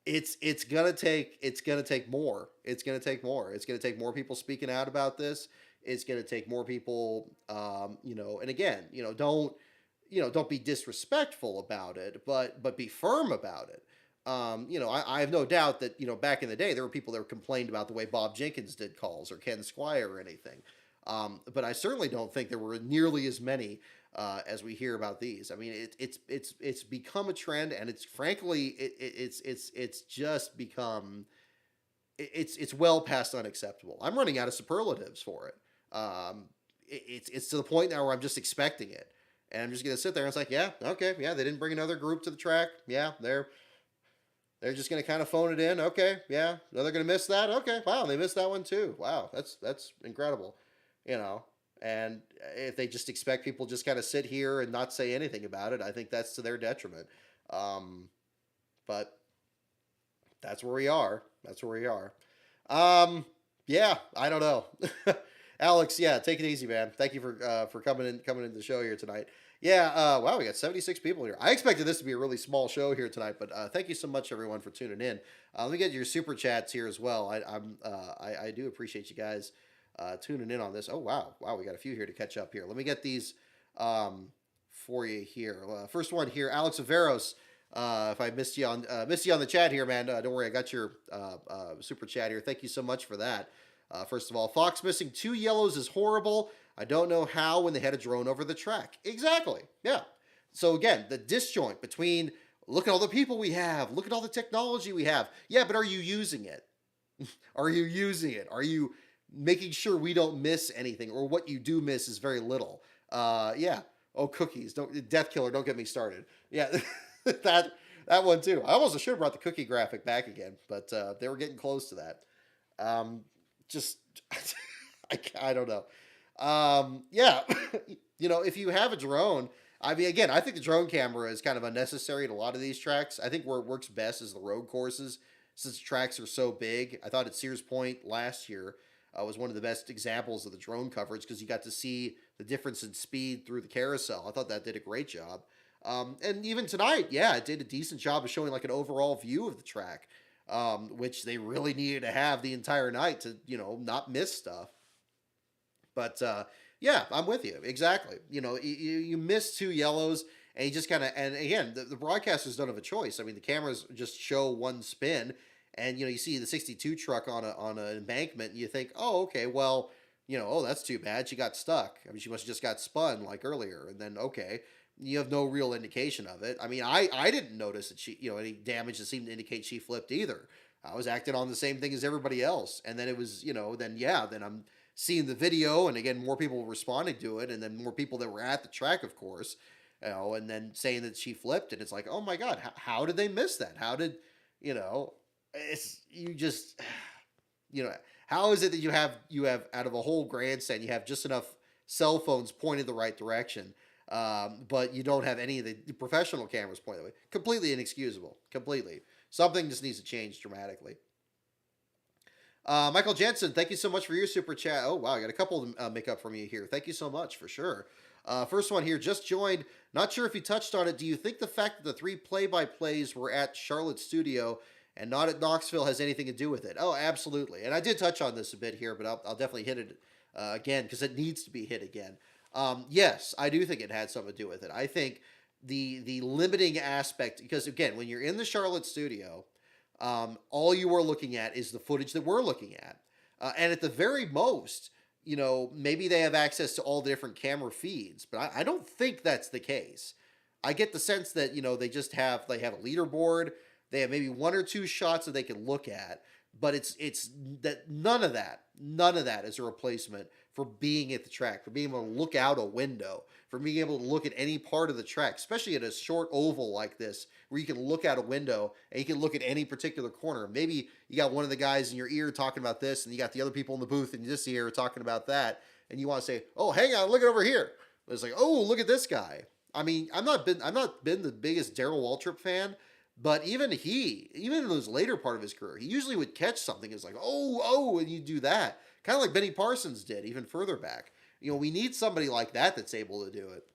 it's gonna take more. It's gonna take more. It's gonna take more people speaking out about this. It's gonna take more people, you know. And again, don't be disrespectful about it, but be firm about it. I have no doubt that, back in the day, there were people that were complained about the way Bob Jenkins did calls or Ken Squire or anything. But I certainly don't think there were nearly as many as we hear about these. I mean, it's become a trend, and it's frankly, it's just become, it's well past unacceptable. I'm running out of superlatives for it. It's to the point now where I'm just expecting it. And I'm just gonna sit there and it's like, yeah, okay, yeah, they didn't bring another group to the track. Yeah, they're just gonna kind of phone it in. Okay, yeah, they're gonna miss that. Okay, wow, they missed that one too. Wow, that's incredible, you know. And if they just expect people just kind of sit here and not say anything about it, I think that's to their detriment. But that's where we are. That's where we are. Yeah, I don't know. Alex, yeah, take it easy, man. Thank you for coming into the show here tonight. Yeah, wow, we got 76 people here. I expected this to be a really small show here tonight, but thank you so much, everyone, for tuning in. Let me get your super chats here as well. I do appreciate you guys tuning in on this. Oh wow, we got a few here to catch up here. Let me get these for you here. First one here, Alex Averos. If I missed you on the chat here, man, don't worry, I got your super chat here. Thank you so much for that. First of all, Fox missing 2 yellows is horrible. I don't know how when they had a drone over the track. Exactly. Yeah. So again, the disjoint between look at all the people we have, look at all the technology we have. Yeah, but are you using it? Are you using it? Are you making sure we don't miss anything, or what you do miss is very little? Yeah. Oh, cookies. Death Killer, don't get me started. Yeah. that one too. I almost should have brought the cookie graphic back again, but they were getting close to that. Just I don't know. Yeah, if you have a drone, I mean, again, I think the drone camera is kind of unnecessary at a lot of these tracks. I think where it works best is the road courses, since tracks are so big. I thought at Sears Point last year was one of the best examples of the drone coverage because you got to see the difference in speed through the carousel. I thought that did a great job. And even tonight, yeah, it did a decent job of showing like an overall view of the track, which they really needed to have the entire night to, not miss stuff. But yeah, I'm with you. Exactly. You miss 2 yellows and you just kind of, and again, the broadcasters don't have a choice. I mean, the cameras just show one spin and, you see the 62 truck on an embankment and you think, oh, okay, well, oh, that's too bad. She got stuck. I mean, she must have just got spun like earlier. And then, okay, you have no real indication of it. I mean, I didn't notice that she, any damage that seemed to indicate she flipped either. I was acting on the same thing as everybody else. And then it was, then I'm seeing the video, and again, more people responding to it, and then more people that were at the track, of course, and then saying that she flipped, and it's like, oh my God, how did they miss that? How did, it's, you just, how is it that you have out of a whole grandstand, you have just enough cell phones pointed the right direction, but you don't have any of the professional cameras pointed the way? Completely inexcusable. Completely. Something just needs to change dramatically. Michael Jensen, thank you so much for your super chat. Oh, wow, I got a couple to make up from you here. Thank you so much, for sure. First one here, just joined. Not sure if you touched on it. Do you think the fact that the 3 play-by-plays were at Charlotte studio and not at Knoxville has anything to do with it? Oh, absolutely. And I did touch on this a bit here, but I'll definitely hit it again because it needs to be hit again. Yes, I do think it had something to do with it. I think the limiting aspect, because again, when you're in the Charlotte studio, all you are looking at is the footage that we're looking at. And at the very most, maybe they have access to all the different camera feeds, but I don't think that's the case. I get the sense that, they have a leaderboard, they have maybe 1 or 2 shots that they can look at, but it's that none of that is a replacement for being at the track, for being able to look out a window, for being able to look at any part of the track, especially at a short oval like this, where you can look out a window and you can look at any particular corner. Maybe you got one of the guys in your ear talking about this, and you got the other people in the booth in this ear talking about that, and you want to say, "Oh, hang on, look it over here." It's like, "Oh, look at this guy." I mean, I've not been the biggest Darrell Waltrip fan, but even in his later part of his career, he usually would catch something. It's like, oh, and you do that. Kind of like Benny Parsons did, even further back. We need somebody like that that's able to do it.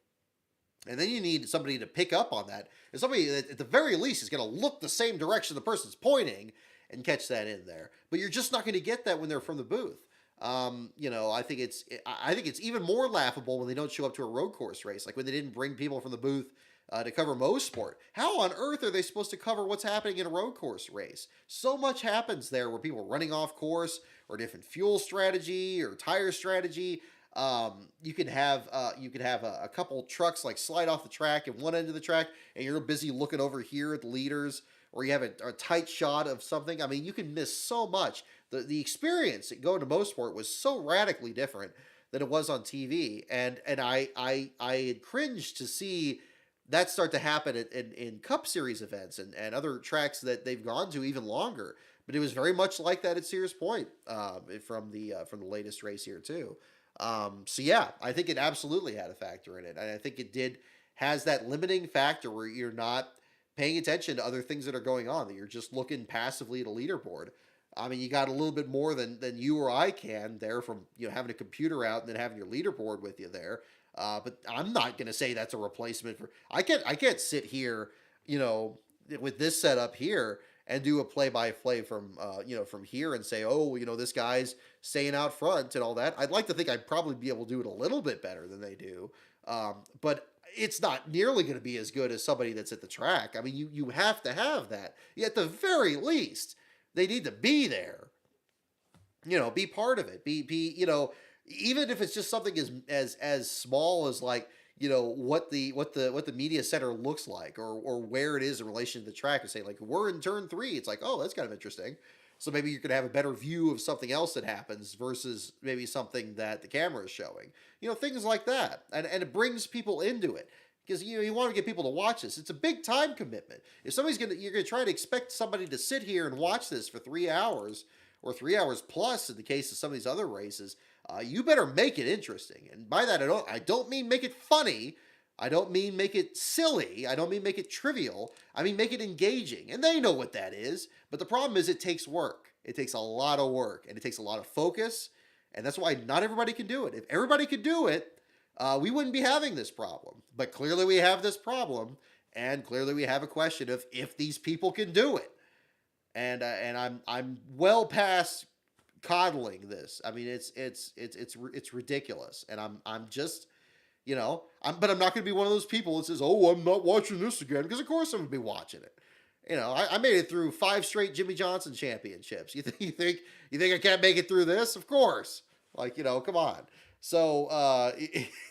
And then you need somebody to pick up on that. And somebody that, at the very least, is going to look the same direction the person's pointing and catch that in there. But you're just not going to get that when they're from the booth. I think it's even more laughable when they don't show up to a road course race. Like when they didn't bring people from the booth to cover most sport. How on earth are they supposed to cover what's happening in a road course race? So much happens there where people are running off course, or different fuel strategy or tire strategy. You can have a couple trucks like slide off the track at one end of the track, and you're busy looking over here at the leaders, or you have a tight shot of something. I mean, you can miss so much. The experience at going to Motorsport was so radically different than it was on TV, and I had cringed to see that start to happen in Cup Series events and other tracks that they've gone to even longer. But it was very much like that at Sears Point, from the latest race here too. So yeah, I think it absolutely had a factor in it, and I think it has that limiting factor where you're not paying attention to other things that are going on, that you're just looking passively at a leaderboard. I mean, you got a little bit more than you or I can there from having a computer out and then having your leaderboard with you there. But I'm not going to say that's a replacement for. I can't sit here, with this setup here and do a play-by-play from here and say, oh, this guy's staying out front and all that. I'd like to think I'd probably be able to do it a little bit better than they do. But it's not nearly going to be as good as somebody that's at the track. I mean, you have to have that. At the very least, they need to be there. Be part of it. Be even if it's just something as small as like, what the media center looks like, or where it is in relation to the track, and say like, we're in turn 3. It's like, oh, that's kind of interesting. So maybe you could have a better view of something else that happens versus maybe something that the camera is showing. Things like that. And it brings people into it. Because you want to get people to watch this. It's a big time commitment. If you're gonna try to expect somebody to sit here and watch this for 3 hours, or 3 hours plus in the case of some of these other races, you better make it interesting. And by that, I don't mean make it funny. I don't mean make it silly. I don't mean make it trivial. I mean make it engaging. And they know what that is. But the problem is it takes work. It takes a lot of work, and it takes a lot of focus. And that's why not everybody can do it. If everybody could do it, we wouldn't be having this problem. But clearly we have this problem, and clearly we have a question of if these people can do it. And I'm well past coddling this. I mean, it's ridiculous, and I'm just, but I'm not going to be one of those people that says, oh, I'm not watching this again, because of course I'm going to be watching it. I made it through 5 straight Jimmy Johnson championships. You think I can't make it through this? Of course. Like, come on. So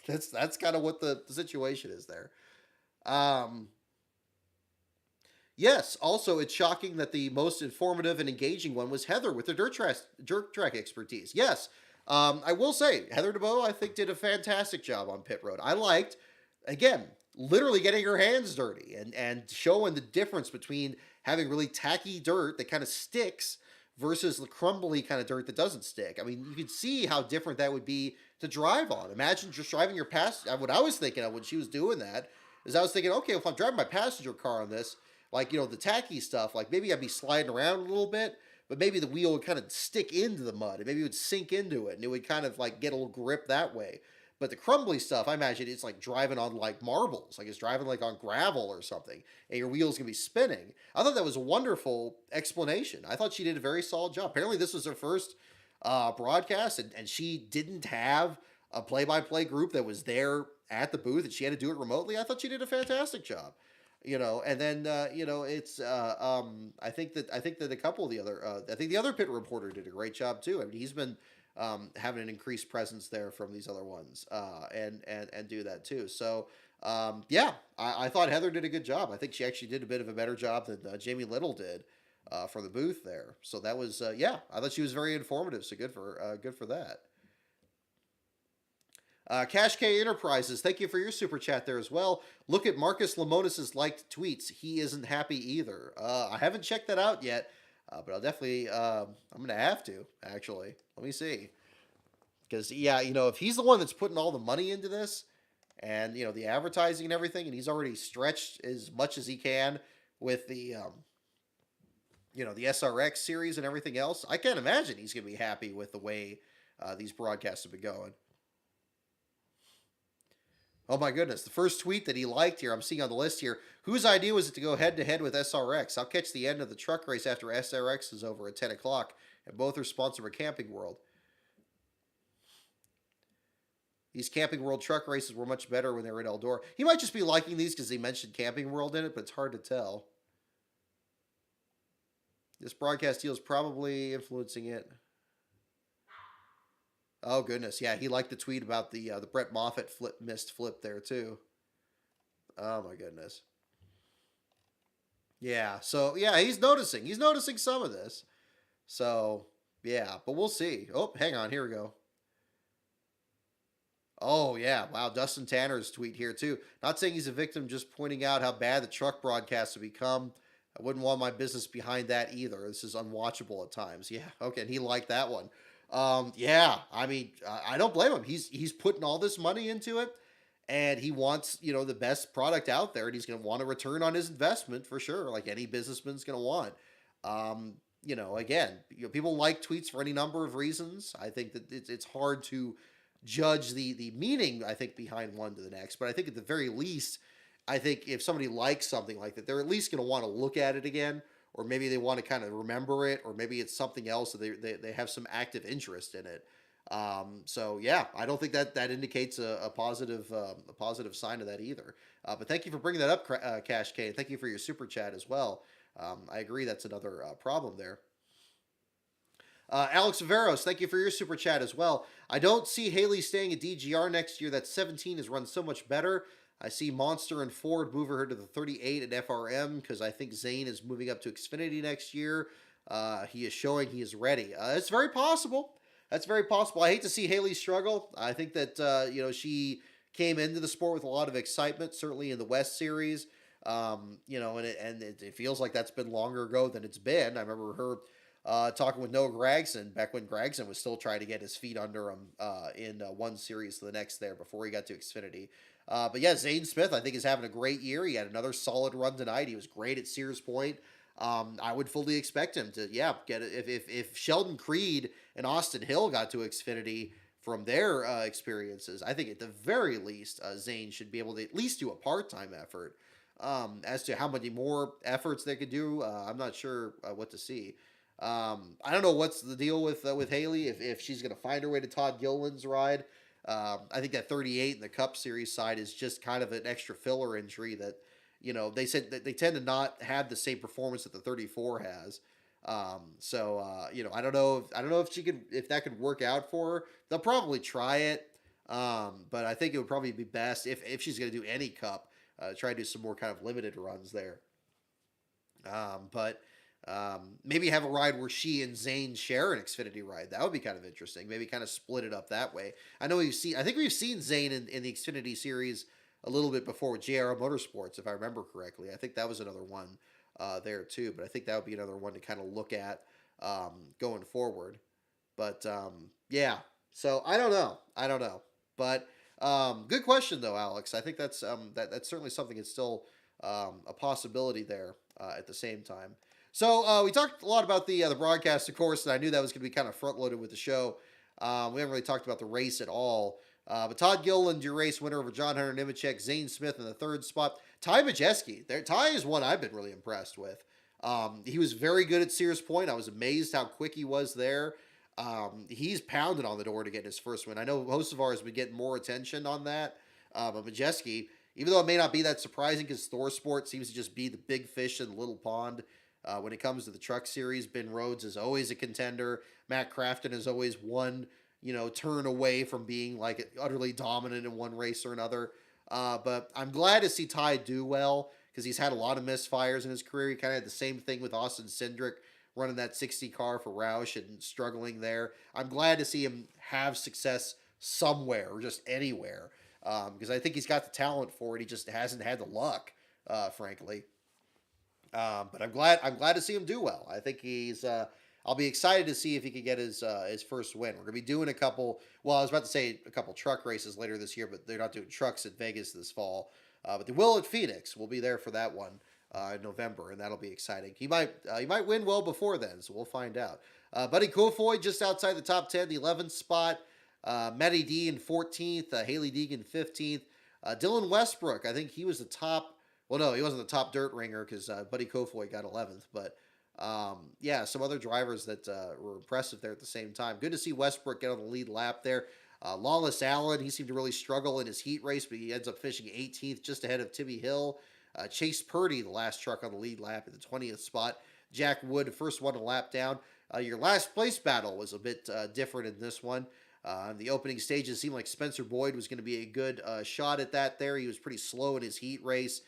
that's kind of what the situation is there. Yes, also it's shocking that the most informative and engaging one was Heather with the dirt track expertise. Yes, I will say Heather DeBow, I think, did a fantastic job on pit road. I liked, again, literally getting her hands dirty and showing the difference between having really tacky dirt that kind of sticks versus the crumbly kind of dirt that doesn't stick. I mean, you could see how different that would be to drive on. Imagine just driving your what I was thinking of when she was doing that is I was thinking, okay, if I'm driving my passenger car on this, like, the tacky stuff, like maybe I'd be sliding around a little bit, but maybe the wheel would kind of stick into the mud and maybe it would sink into it and it would kind of like get a little grip that way. But the crumbly stuff, I imagine it's like driving on like marbles, like it's driving like on gravel or something, and your wheel's gonna be spinning. I thought that was a wonderful explanation. I thought she did a very solid job. Apparently this was her first broadcast, and she didn't have a play-by-play group that was there at the booth, and she had to do it remotely. I thought she did a fantastic job. And then it's I think that a couple of the other I think the other pit reporter did a great job too. I mean, he's been having an increased presence there from these other ones, and do that too. So yeah, I thought Heather did a good job. I think she actually did a bit of a better job than Jamie Little did from the booth there. So that was yeah, I thought she was very informative. So good for that. Cash K Enterprises, thank you for your super chat there as well. Look at Marcus Lemonis's liked tweets. He isn't happy either. I haven't checked that out yet, but I'll definitely, I'm going to have to, actually. Let me see. Because, yeah, if he's the one that's putting all the money into this, and, the advertising and everything, and he's already stretched as much as he can with the, the SRX series and everything else, I can't imagine he's going to be happy with the way these broadcasts have been going. Oh my goodness, the first tweet that he liked here, I'm seeing on the list here, whose idea was it to go head-to-head with SRX? I'll catch the end of the truck race after SRX is over at 10 o'clock, and both are sponsored by Camping World. These Camping World truck races were much better when they were in Eldora. He might just be liking these because he mentioned Camping World in it, but it's hard to tell. This broadcast deal is probably influencing it. Oh goodness, yeah, he liked the tweet about the Brett Moffitt missed flip there too. Oh my goodness. Yeah, so yeah, he's noticing. He's noticing some of this. So yeah, but we'll see. Oh, hang on, here we go. Oh yeah, wow, Dustin Tanner's tweet here too. Not saying he's a victim, just pointing out how bad the truck broadcasts have become. I wouldn't want my business behind that either. This is unwatchable at times. Yeah, okay, and he liked that one. Yeah, I mean, I don't blame him. He's putting all this money into it, and he wants the best product out there, and he's going to want a return on his investment for sure, like any businessman's going to want. Again, people like tweets for any number of reasons. I think that it's hard to judge the meaning, I think, behind one to the next, but I think at the very least, I think if somebody likes something like that, they're at least going to want to look at it again, or maybe they want to kind of remember it, or maybe it's something else that they have some active interest in it. So yeah, I don't think that indicates a positive sign of that either. But thank you for bringing that up, Cash K. Thank you for your super chat as well. I agree that's another problem there. Alex Averos, thank you for your super chat as well. I don't see Haley staying at DGR next year. That 17 has run so much better. I see Monster and Ford move her to the 38 at FRM because I think Zane is moving up to Xfinity next year. He is showing he is ready. It's very possible. That's very possible. I hate to see Haley struggle. I think that she came into the sport with a lot of excitement, certainly in the West Series. And it feels like that's been longer ago than it's been. I remember her talking with Noah Gragson back when Gragson was still trying to get his feet under him in one series to the next there before he got to Xfinity. But yeah, Zane Smith, I think, is having a great year. He had another solid run tonight. He was great at Sears Point. I would fully expect him to, get it. If Sheldon Creed and Austin Hill got to Xfinity from their experiences, I think at the very least, Zane should be able to at least do a part-time effort. As to how many more efforts they could do, I'm not sure what to see. I don't know what's the deal with Haley, if she's going to find her way to Todd Gilliland's ride. I think that 38 in the Cup Series side is just kind of an extra filler injury that, they said that they tend to not have the same performance that the 34 has. I don't know if that could work out for her. They'll probably try it. But I think it would probably be best if she's going to do any Cup, try to do some more kind of limited runs there. Maybe have a ride where she and Zane share an Xfinity ride. That would be kind of interesting. Maybe kind of split it up that way. I think we've seen Zane in the Xfinity series a little bit before with JRO Motorsports, if I remember correctly. I think that was another one there too. But I think that would be another one to kind of look at going forward. But yeah, so I don't know. But good question though, Alex. I think that's that's certainly something that's still a possibility there at the same time. So we talked a lot about the broadcast, of course, and I knew that was going to be kind of front-loaded with the show. We haven't really talked about the race at all. But Todd Gilliland, your race winner over John Hunter Nemechek, Zane Smith in the third spot. Ty Majeski. Ty is one I've been really impressed with. He was very good at Sears Point. I was amazed how quick he was there. He's pounded on the door to get his first win. I know Hocevar has been getting more attention on that. But Majeski, even though it may not be that surprising because Thor Sport seems to just be the big fish in the little pond, when it comes to the truck series, Ben Rhodes is always a contender. Matt Crafton is always one, turn away from being like utterly dominant in one race or another. But I'm glad to see Ty do well because he's had a lot of misfires in his career. He kind of had the same thing with Austin Cindric running that 60 car for Roush and struggling there. I'm glad to see him have success somewhere or just anywhere because I think he's got the talent for it. He just hasn't had the luck, frankly. But I'm glad to see him do well. I think he's. I'll be excited to see if he can get his first win. We're gonna be doing a couple. Well, I was about to say a couple truck races later this year, but they're not doing trucks at Vegas this fall. But they will at Phoenix. We'll be there for that one in November, and that'll be exciting. He might win well before then, so we'll find out. Buddy Kofoid just outside the top 10, the 11th spot. Matty D in 14th. Haley Deegan 15th. Dylan Westbrook, I think he was the top. Well, no, he wasn't the top dirt ringer because Buddy Kofoid got 11th. But, some other drivers that were impressive there at the same time. Good to see Westbrook get on the lead lap there. Lawless Allen, he seemed to really struggle in his heat race, but he ends up finishing 18th, just ahead of Timmy Hill. Chase Purdy, the last truck on the lead lap, at the 20th spot. Jack Wood, first one to lap down. Your last place battle was a bit different in this one. The opening stages seemed like Spencer Boyd was going to be a good shot at that there. He was pretty slow in his heat race,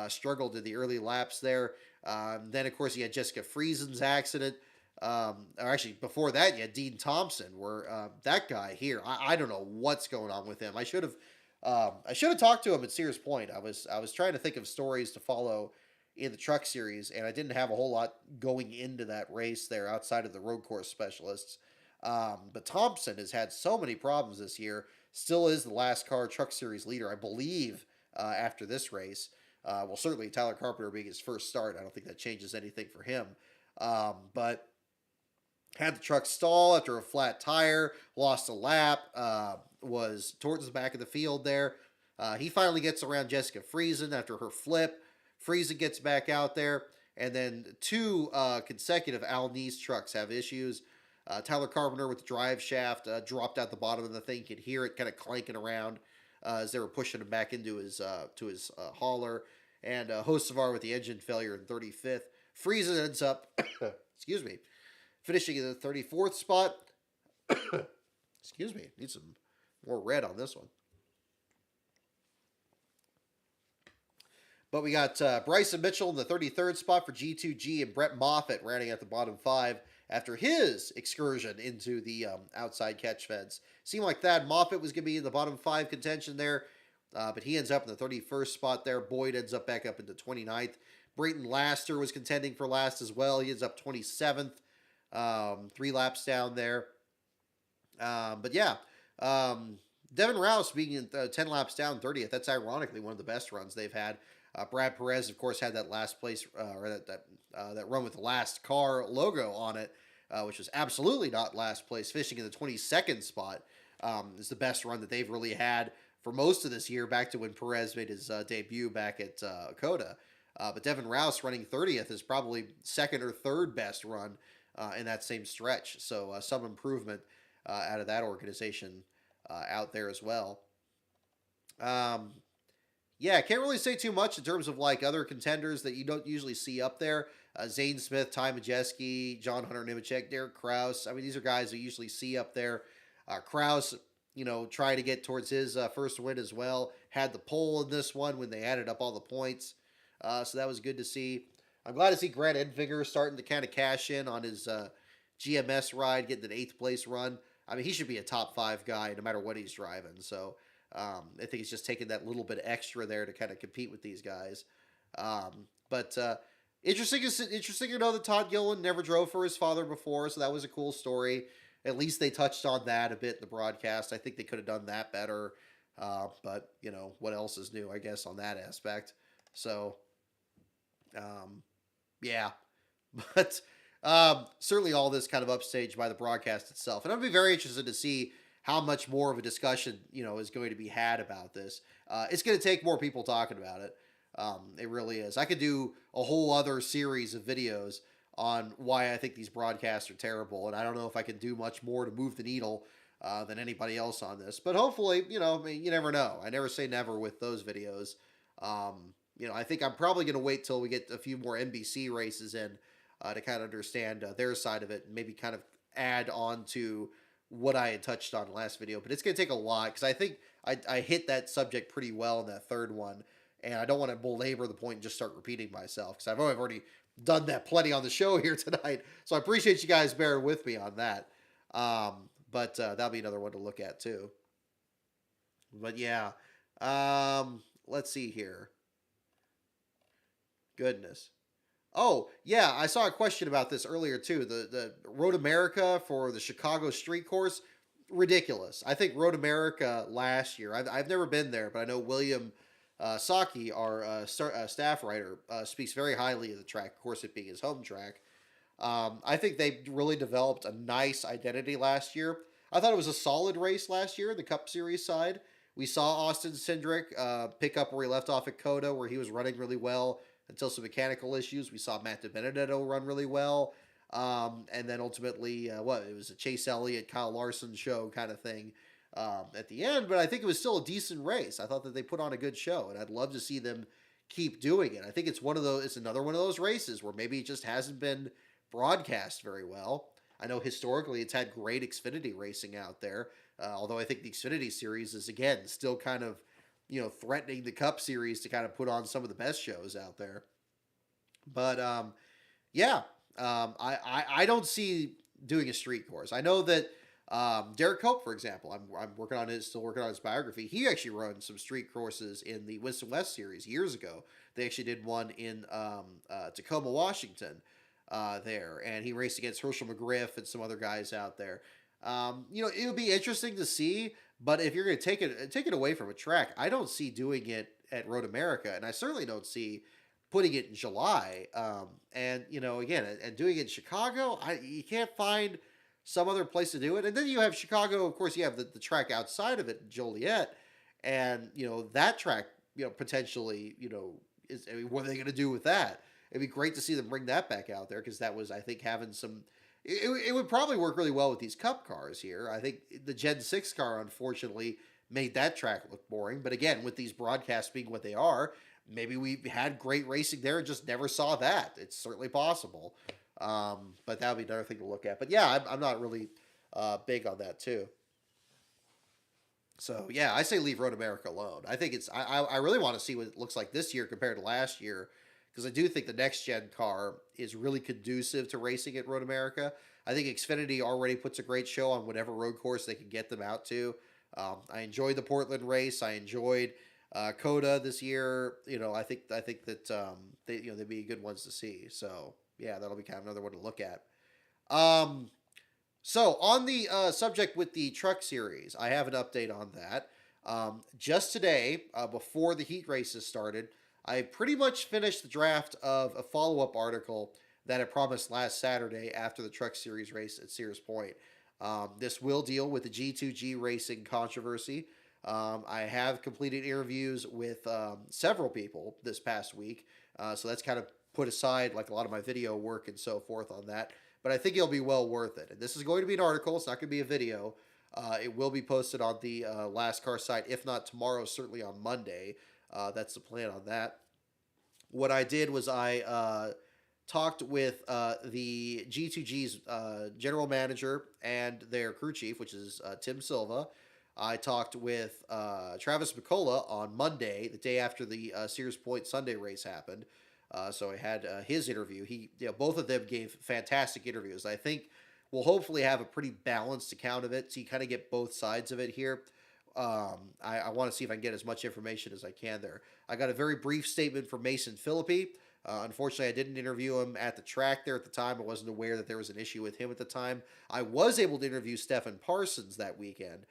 struggled in the early laps there. Then, of course, you had Jessica Friesen's accident. Or actually, before that, you had Dean Thompson, where that guy here, I don't know what's going on with him. I should have talked to him at Sears Point. I was trying to think of stories to follow in the truck series, and I didn't have a whole lot going into that race there outside of the road course specialists. But Thompson has had so many problems this year. Still is the last car truck series leader, I believe, after this race. Well, certainly Tyler Carpenter being his first start, I don't think that changes anything for him. But had the truck stall after a flat tire, lost a lap, was towards the back of the field there. He finally gets around Jessica Friesen after her flip. Friesen gets back out there, and then two consecutive Al Neese trucks have issues. Tyler Carpenter with the drive shaft dropped out the bottom of the thing. You could hear it kind of clanking around as they were pushing him back into his hauler. And Hocevar with the engine failure in 35th. Friesen ends up, excuse me, finishing in the 34th spot. Excuse me, need some more red on this one. But we got Bryson Mitchell in the 33rd spot for G2G, and Brett Moffitt rounding out the bottom five after his excursion into the outside catch fence. Seemed like Thad Moffitt was going to be in the bottom five contention there, but he ends up in the 31st spot there. Boyd ends up back up into 29th. Brayton Laster was contending for last as well. He ends up 27th, 3 laps down there. But yeah, Devin Rouse being 10 laps down, 30th. That's ironically one of the best runs they've had. Brad Perez, of course, had that last place, or that run with the last car logo on it, which was absolutely not last place, finishing in the 22nd spot. Is the best run that they've really had for most of this year, back to when Perez made his debut back at Coda. But Devin Rouse running 30th is probably second or third best run in that same stretch. So some improvement out of that organization out there as well. Yeah, can't really say too much in terms of like other contenders that you don't usually see up there. Zane Smith, Ty Majeski, John Hunter Nemechek, Derek Kraus. I mean, these are guys you usually see up there. Kraus, trying to get towards his first win as well. Had the pole in this one when they added up all the points. So that was good to see. I'm glad to see Grant Enfinger starting to kind of cash in on his GMS ride, getting an 8th place run. I mean, he should be a top 5 guy no matter what he's driving. So I think he's just taking that little bit extra there to kind of compete with these guys. But interesting to know that Todd Gillen never drove for his father before, so that was a cool story. At least they touched on that a bit in the broadcast. I think they could have done that better. But, what else is new, I guess, on that aspect. So, yeah. But certainly all this kind of upstaged by the broadcast itself. And I'd be very interested to see how much more of a discussion, is going to be had about this. It's going to take more people talking about it. It really is. I could do a whole other series of videos on why I think these broadcasts are terrible, and I don't know if I can do much more to move the needle than anybody else on this. But hopefully, you never know. I never say never with those videos. I think I'm probably going to wait till we get a few more NBC races in to kind of understand their side of it, and maybe kind of add on to what I had touched on in the last video. But it's going to take a lot, because I think I hit that subject pretty well in that third one, and I don't want to belabor the point and just start repeating myself, because I've already done that plenty on the show here tonight. So I appreciate you guys bearing with me on that. But that'll be another one to look at too. But yeah, let's see here. Goodness. Oh, yeah, I saw a question about this earlier too. The Road America for the Chicago Street Course, ridiculous. I think Road America last year, I've never been there, but I know William Saki, our staff writer, speaks very highly of the track, of course it being his home track. I think they really developed a nice identity last year. I thought it was a solid race last year, the Cup Series side. We saw Austin Cindric pick up where he left off at Coda, where he was running really well until some mechanical issues. We saw Matt DiBenedetto run really well. And then ultimately, it was a Chase Elliott, Kyle Larson show kind of thing at the end, but I think it was still a decent race. I thought that they put on a good show, and I'd love to see them keep doing it. I think it's another one of those races where maybe it just hasn't been broadcast very well. I know historically it's had great Xfinity racing out there, although I think the Xfinity series is again still kind of threatening the Cup series to kind of put on some of the best shows out there. But yeah, I don't see doing a street course. I know that Derek Cope, for example, I'm still working on his biography. He actually run some street courses in the Winston West series years ago. They actually did one in Tacoma, Washington, there, and he raced against Herschel McGriff and some other guys out there. It would be interesting to see, but if you're going to take it away from a track, I don't see doing it at Road America, and I certainly don't see putting it in July. And again, and doing it in Chicago, you can't find some other place to do it. And then you have Chicago, of course, you have the track outside of it, Joliet, and that track, potentially, what are they going to do with that? It'd be great to see them bring that back out there, because that was, I think, having some. It would probably work really well with these Cup cars here. I think the Gen 6 car, unfortunately, made that track look boring. But again, with these broadcasts being what they are, maybe we had great racing there and just never saw that. It's certainly possible. But that would be another thing to look at. But yeah, I'm not really big on that too. So yeah, I say leave Road America alone. I think I really want to see what it looks like this year compared to last year, because I do think the next gen car is really conducive to racing at Road America. I think Xfinity already puts a great show on whatever road course they can get them out to. I enjoyed the Portland race. I enjoyed Coda this year. I think that they'd be good ones to see. So yeah, that'll be kind of another one to look at. So on the subject with the truck series, I have an update on that. Just today, before the heat races started, I pretty much finished the draft of a follow-up article that I promised last Saturday after the truck series race at Sears Point. This will deal with the G2G racing controversy. I have completed interviews with several people this past week, so that's kind of put aside like a lot of my video work and so forth on that. But I think it'll be well worth it. And this is going to be an article. It's not going to be a video. It will be posted on the Last Car site, if not tomorrow, certainly on Monday. That's the plan on that. What I did was I talked with the G2G's general manager and their crew chief, which is Tim Silva. I talked with Travis McCullough on Monday, the day after the Sears Point Sunday race happened. So I had his interview. Both of them gave fantastic interviews. I think we'll hopefully have a pretty balanced account of it, so you kind of get both sides of it here. I want to see if I can get as much information as I can there. I got a very brief statement from Mason Philippi. Unfortunately, I didn't interview him at the track there at the time. I wasn't aware that there was an issue with him at the time. I was able to interview Stefan Parsons that weekend.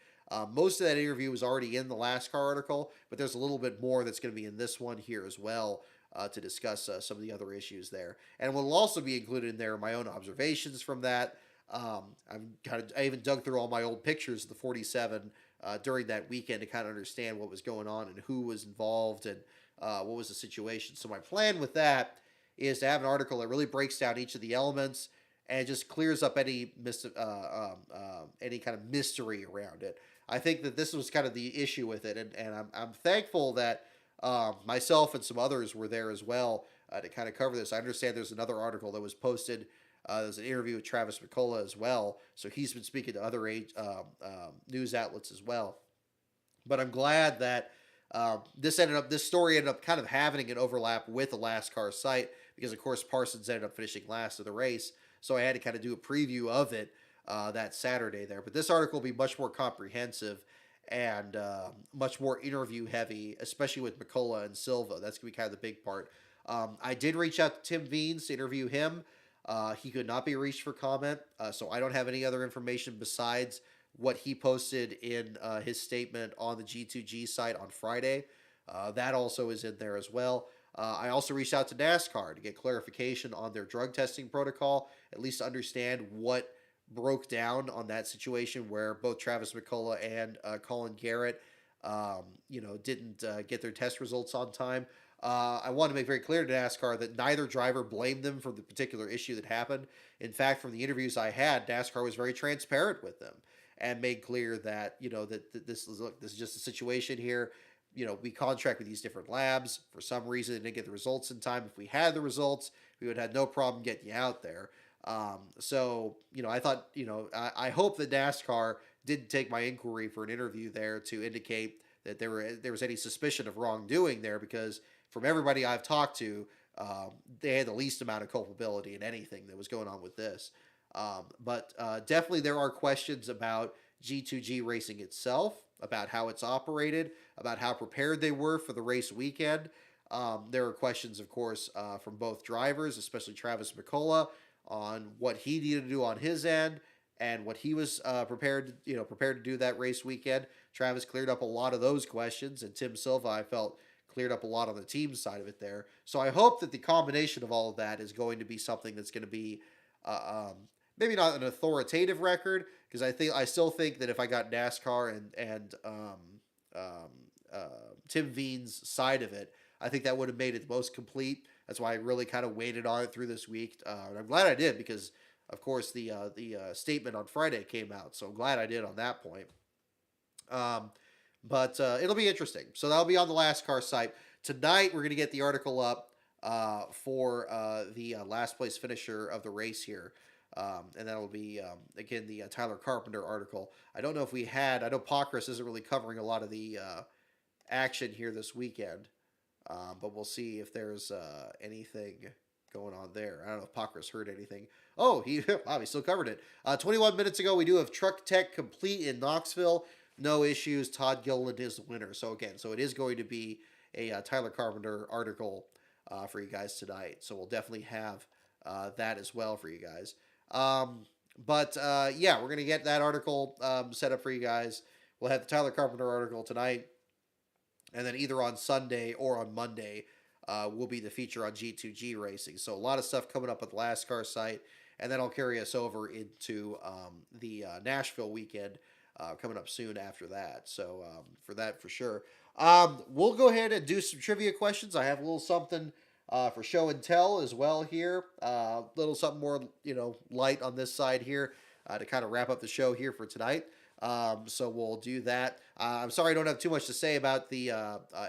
Most of that interview was already in the Last Car article, but there's a little bit more that's going to be in this one here as well to discuss some of the other issues there. And what will also be included in there are my own observations from that. I even dug through all my old pictures of the 47 during that weekend to kind of understand what was going on and who was involved and what was the situation. So my plan with that is to have an article that really breaks down each of the elements and just clears up any kind of mystery around it. I think that this was kind of the issue with it, and I'm thankful that myself and some others were there as well to kind of cover this. I understand there's another article that was posted. There's an interview with Travis McCullough as well, so he's been speaking to other news outlets as well. But I'm glad that this story ended up kind of having an overlap with the Last Car site, because of course Parsons ended up finishing last of the race, so I had to kind of do a preview of it that Saturday there. But this article will be much more comprehensive and much more interview heavy, especially with McCullough and Silva. That's going to be kind of the big part. I did reach out to Tim Veens to interview him. He could not be reached for comment, so I don't have any other information besides what he posted in his statement on the G2G site on Friday. That also is in there as well. I also reached out to NASCAR to get clarification on their drug testing protocol, at least to understand what broke down on that situation where both Travis McCullough and Colin Garrett, didn't get their test results on time. I want to make very clear to NASCAR that neither driver blamed them for the particular issue that happened. In fact, from the interviews I had, NASCAR was very transparent with them. and made clear that, that this is just a situation here. We contract with these different labs. For some reason, they didn't get the results in time. If we had the results, we would have had no problem getting you out there. So, I thought, I hope that NASCAR did take my inquiry for an interview there to indicate that there was any suspicion of wrongdoing there, because from everybody I've talked to, they had the least amount of culpability in anything that was going on with this. But definitely there are questions about G2G racing itself, about how it's operated, about how prepared they were for the race weekend. There are questions, of course, from both drivers, especially Travis McCullough, on what he needed to do on his end and what he was prepared to do that race weekend. Travis cleared up a lot of those questions, and Tim Silva, I felt, cleared up a lot on the team side of it there. So I hope that the combination of all of that is going to be something that's going to be maybe not an authoritative record, because I still think that if I got NASCAR and Tim Veen's side of it, I think that would have made it the most complete. That's why I really kind of waited on it through this week. And I'm glad I did, because, of course, the statement on Friday came out. So I'm glad I did on that point. But it'll be interesting. So that'll be on the Last Car site. Tonight, we're going to get the article up for the last place finisher of the race here. And that'll be, again, the Tyler Carpenter article. I don't know if I know Pockrass isn't really covering a lot of the action here this weekend. But we'll see if there's anything going on there. I don't know if Pockrass heard anything. Oh, he still covered it. 21 minutes ago, we do have Truck Tech complete in Knoxville. No issues. Todd Gilliland is the winner. So it is going to be a Tyler Carpenter article for you guys tonight. So we'll definitely have that as well for you guys. But we're going to get that article set up for you guys. We'll have the Tyler Carpenter article tonight. And then either on Sunday or on Monday will be the feature on G2G racing. So a lot of stuff coming up at the Last Car site. And then I'll carry us over into the Nashville weekend coming up soon after that. So for that, for sure. We'll go ahead and do some trivia questions. I have a little something for show and tell as well here. A little something more, light on this side here to kind of wrap up the show here for tonight. So we'll do that. I'm sorry I don't have too much to say about the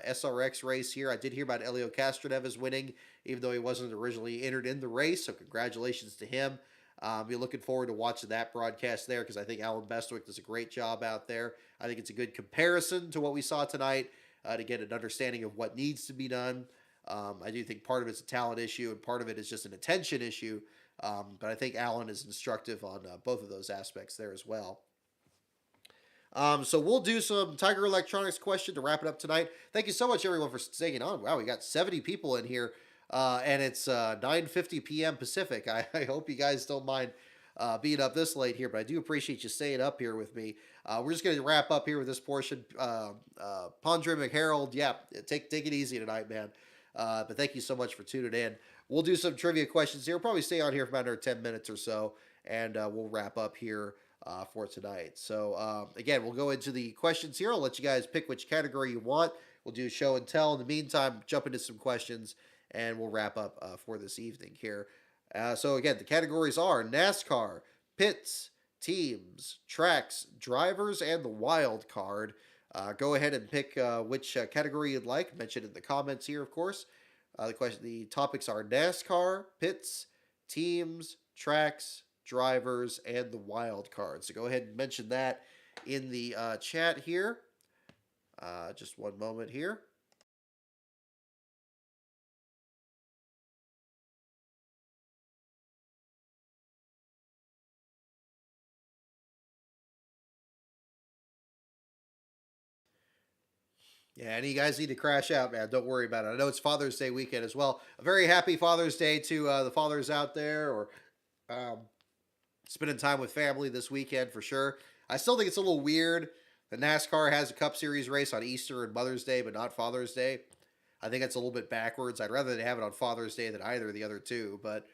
SRX race here. I did hear about Elio Castroneves is winning, even though he wasn't originally entered in the race. So congratulations to him. Be looking forward to watching that broadcast there, because I think Alan Bestwick does a great job out there. I think it's a good comparison to what we saw tonight to get an understanding of what needs to be done. I do think part of it's a talent issue and part of it is just an attention issue. But I think Alan is instructive on both of those aspects there as well. So we'll do some Tiger Electronics question to wrap it up tonight. Thank you so much, everyone, for staying on. Wow, we got 70 people in here, and it's 9:50 p.m. Pacific. I hope you guys don't mind being up this late here, but I do appreciate you staying up here with me. We're just going to wrap up here with this portion. Pondre McHarold, take it easy tonight, man. But thank you so much for tuning in. We'll do some trivia questions here. We'll probably stay on here for about another 10 minutes or so, and we'll wrap up here for tonight. So again, we'll go into the questions here. I'll let you guys pick which category you want. We'll do show and tell. In the meantime, jump into some questions, and we'll wrap up for this evening here. So again, the categories are NASCAR, pits, teams, tracks, drivers, and the wild card. Go ahead and pick which category you'd like. Mention in the comments here, of course. The topics are NASCAR, pits, teams, tracks, drivers, and the wild card. So go ahead and mention that in the chat here. Just one moment here. Yeah, and you guys need to crash out, man. Don't worry about it. I know it's Father's Day weekend as well. A very happy Father's Day to the fathers out there, or spending time with family this weekend for sure. I still think it's a little weird that NASCAR has a Cup Series race on Easter and Mother's Day, but not Father's Day. I think that's a little bit backwards. I'd rather they have it on Father's Day than either of the other two, but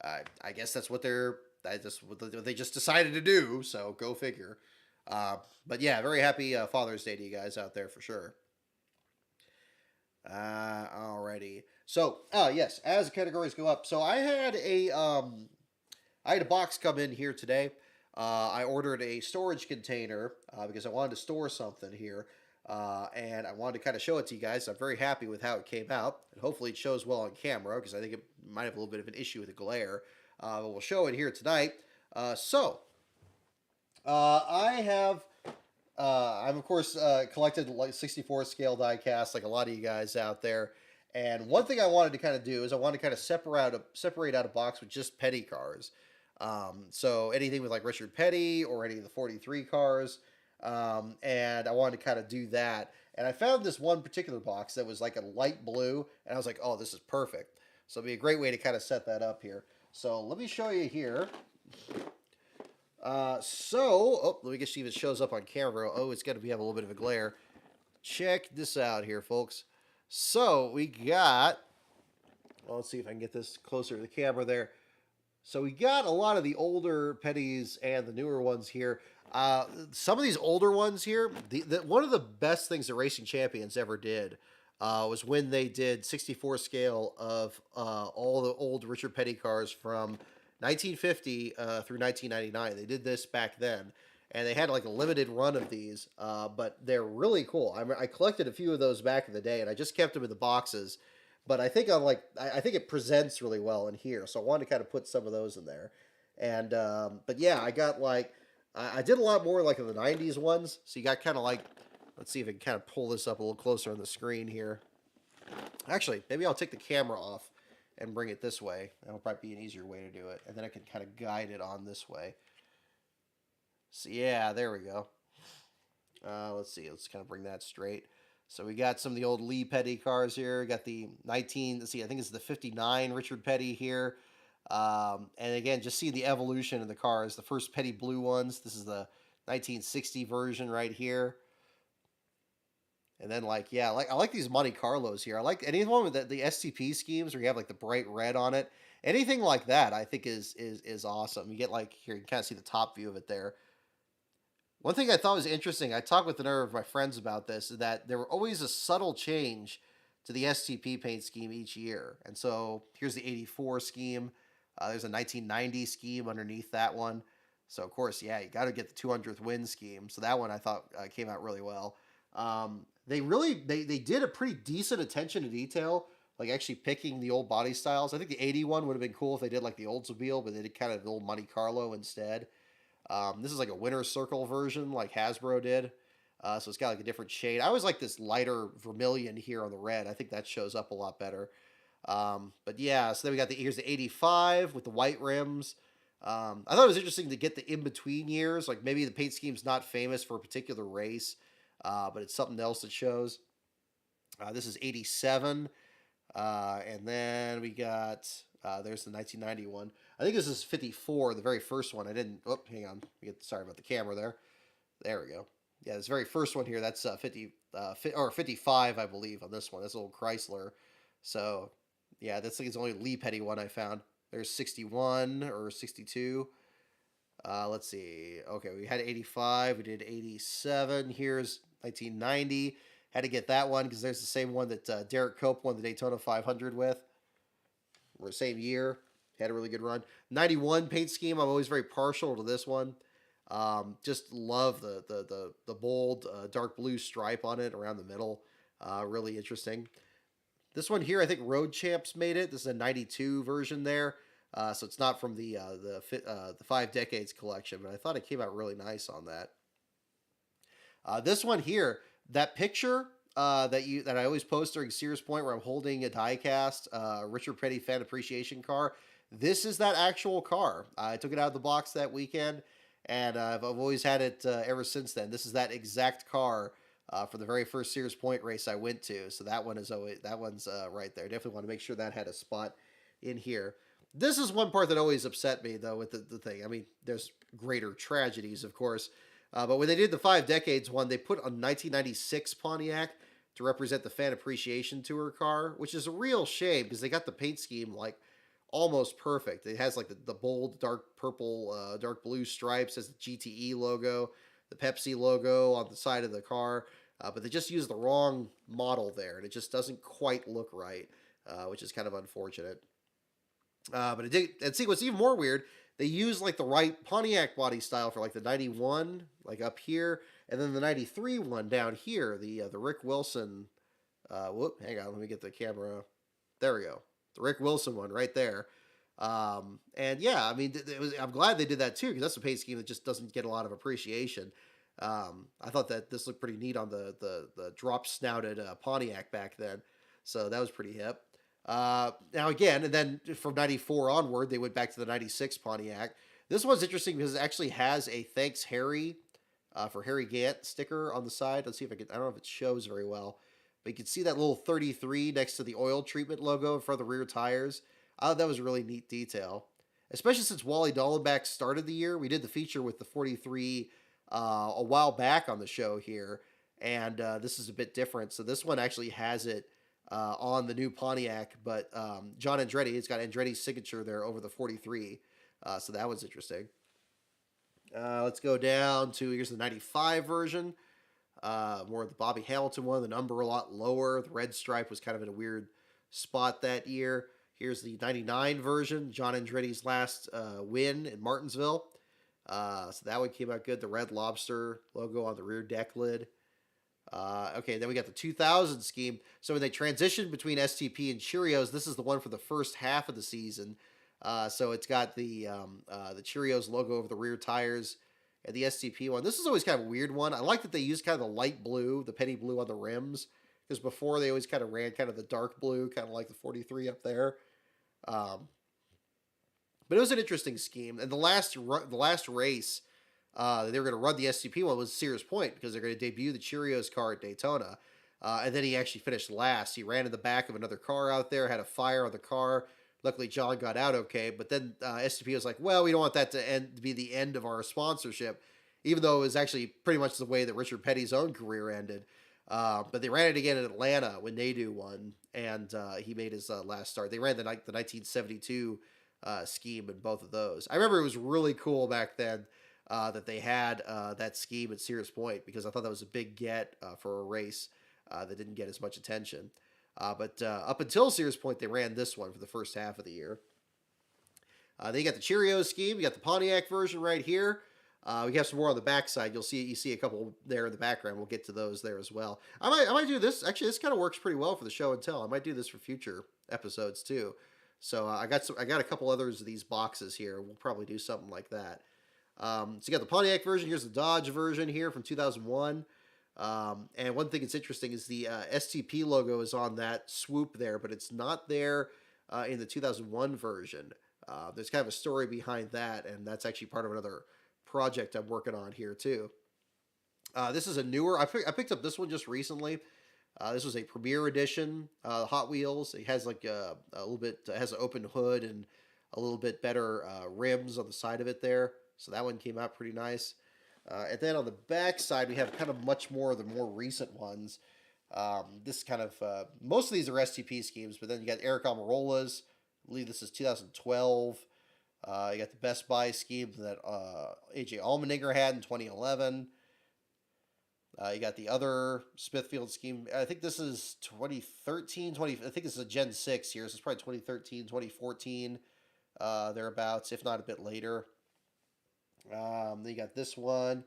I guess that's what they just decided to do. So go figure. But yeah, very happy Father's Day to you guys out there for sure. Alrighty. So, yes, as the categories go up. So I had a box come in here today. I ordered a storage container because I wanted to store something here. And I wanted to kind of show it to you guys. I'm very happy with how it came out. And hopefully it shows well on camera because I think it might have a little bit of an issue with the glare. But we'll show it here tonight. I have, I've of course collected like 64 scale diecast like a lot of you guys out there. And one thing I wanted to kind of do is I wanted to kind of separate out a box with just Petty cars. So anything with like Richard Petty or any of the 43 cars. And I wanted to kind of do that. And I found this one particular box that was like a light blue. And I was like, oh, this is perfect. So it'd be a great way to kind of set that up here. So let me show you here. Let me just see if it shows up on camera. Oh, it's going to have a little bit of a glare. Check this out here, folks. So we got, well, let's see if I can get this closer to the camera there. So we got a lot of the older Petties and the newer ones here. Some of these older ones here, one of the best things that Racing Champions ever did was when they did 64 scale of all the old Richard Petty cars from 1950 through 1999. They did this back then. And they had like a limited run of these, but they're really cool. I collected a few of those back in the day, and I just kept them in the boxes. But I think I think it presents really well in here, so I wanted to kind of put some of those in there. And but yeah, I got like I did a lot more like of the '90s ones. So you got kind of like, let's see if I can kind of pull this up a little closer on the screen here. Actually, maybe I'll take the camera off and bring it this way. That'll probably be an easier way to do it, and then I can kind of guide it on this way. So yeah, there we go. Let's see. Let's kind of bring that straight. So we got some of the old Lee Petty cars here. We got the 19. Let's see. I think it's the 59 Richard Petty here. And again, just see the evolution of the cars. The first Petty blue ones. This is the 1960 version right here. And then like, yeah, I like these Monte Carlos here. I like anyone with the STP schemes where you have like the bright red on it. Anything like that, I think is awesome. You get like here, you can kind of see the top view of it there. One thing I thought was interesting, I talked with a number of my friends about this, is that there were always a subtle change to the STP paint scheme each year. And so here's the 84 scheme. There's a 1990 scheme underneath that one. So, of course, yeah, you got to get the 200th win scheme. So that one I thought came out really well. They did a pretty decent attention to detail, like actually picking the old body styles. I think the 81 would have been cool if they did like the Oldsmobile, but they did kind of the old Monte Carlo instead. This is like a winter circle version like Hasbro did. So it's got like a different shade. I always like this lighter vermilion here on the red. I think that shows up a lot better. But yeah, so then we got here's the 85 with the white rims. I thought it was interesting to get the in-between years. Like maybe the paint scheme's not famous for a particular race, but it's something else that shows. This is 87. And then we got, there's the 1991. I think this is 54, the very first one. I didn't, hang on. Sorry about the camera there. There we go. Yeah, this very first one here, that's 55, I believe, on this one. That's a little Chrysler. So, yeah, that's like the only Lee Petty one I found. There's 61 or 62. Let's see. Okay, we had 85. We did 87. Here's 1990. Had to get that one because there's the same one that Derek Cope won the Daytona 500 with. We're the same year. Had a really good run. 91 paint scheme. I'm always very partial to this one. Just love the bold dark blue stripe on it around the middle. Really interesting. This one here, I think Road Champs made it. This is a 92 version there. So it's not from the 5 Decades collection, but I thought it came out really nice on that. This one here, that picture that I always post during Sears Point where I'm holding a diecast Richard Petty fan appreciation car. This is that actual car. I took it out of the box that weekend, and I've always had it ever since then. This is that exact car for the very first Sears Point race I went to. So that one's right there. Definitely want to make sure that had a spot in here. This is one part that always upset me though with the thing. I mean, there's greater tragedies, of course. But when they did the 5 Decades one, they put a 1996 Pontiac to represent the Fan Appreciation Tour car, which is a real shame because they got the paint scheme like almost perfect. It has like the bold dark purple, dark blue stripes as the GTE logo, the Pepsi logo on the side of the car, but they just used the wrong model there, and it just doesn't quite look right, which is kind of unfortunate. But it did. And see, what's even more weird, they used like the right Pontiac body style for like the 91, like up here, and then the 93 one down here, the Rick Wilson. Hang on, let me get the camera. There we go, the Rick Wilson one right there. And yeah, I mean, I'm glad they did that too because that's a paint scheme that just doesn't get a lot of appreciation. I thought that this looked pretty neat on the drop snouted Pontiac back then, so that was pretty hip. Now again, and then from '94 onward, they went back to the '96 Pontiac. This one's interesting because it actually has a "Thanks Harry" for Harry Gant sticker on the side. Let's see if I can. I don't know if it shows very well, but you can see that little 33 next to the oil treatment logo in front of the rear tires. I thought that was a really neat detail, especially since Wally Dallenbach started the year. We did the feature with the 43 a while back on the show here, and this is a bit different. So this one actually has it on the new Pontiac, but John Andretti, it's got Andretti's signature there over the 43. So that was interesting. Let's go down to, here's the 95 version. More of the Bobby Hamilton one, the number a lot lower. The red stripe was kind of in a weird spot that year. Here's the 99 version, John Andretti's last win in Martinsville. So that one came out good. The Red Lobster logo on the rear deck lid. Okay, then we got the 2000 scheme. So when they transitioned between STP and Cheerios, this is the one for the first half of the season. So it's got the Cheerios logo over the rear tires and the STP one. This is always kind of a weird one. I like that they use kind of the light blue, the penny blue on the rims, because before they always kind of ran kind of the dark blue, kind of like the 43 up there. But it was an interesting scheme. And the last race they were going to run the STP one was Sears Point because they're going to debut the Cheerios car at Daytona. And then he actually finished last. He ran in the back of another car out there, had a fire on the car. Luckily, John got out okay. But then STP was like, well, we don't want that to be the end of our sponsorship, even though it was actually pretty much the way that Richard Petty's own career ended. But they ran it again in Atlanta when Nadu won, and he made his last start. They ran the 1972 scheme in both of those. I remember it was really cool back then that they had that scheme at Sears Point because I thought that was a big get for a race that didn't get as much attention. But up until Sears Point, they ran this one for the first half of the year. Then you got the Cheerios scheme. You got the Pontiac version right here. We have some more on the backside. You see a couple there in the background. We'll get to those there as well. I might do this. Actually, this kind of works pretty well for the show and tell. I might do this for future episodes too. So I got a couple others of these boxes here. We'll probably do something like that. So you got the Pontiac version. Here's the Dodge version here from 2001. And one thing that's interesting is the STP logo is on that swoop there, but it's not there in the 2001 version. There's kind of a story behind that, and that's actually part of another project I'm working on here too. This is a newer. I picked up this one just recently. This was a premiere edition Hot Wheels. It has like a little bit has an open hood and a little bit better rims on the side of it there. So that one came out pretty nice. And then on the back side, we have kind of much more of the more recent ones. This kind of most of these are STP schemes, but then you got Eric Almirola's. I believe this is 2012. You got the Best Buy scheme that AJ Allmendinger had in 2011. You got the other Smithfield scheme. I think this is 2013, I think this is a Gen 6 here, so it's probably 2013, 2014, thereabouts, if not a bit later. Then you got this one.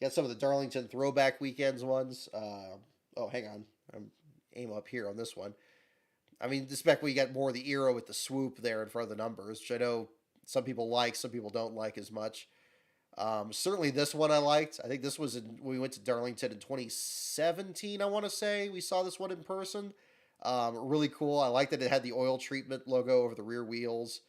You got some of the Darlington throwback weekends ones. Hang on. I'm aim up here on this one. I mean, this back where you got more of the era with the swoop there in front of the numbers, which I know some people like, some people don't like as much. Certainly this one I liked. I think this was we went to Darlington in 2017, I want to say. We saw this one in person. Really cool. I liked that it had the oil treatment logo over the rear wheels.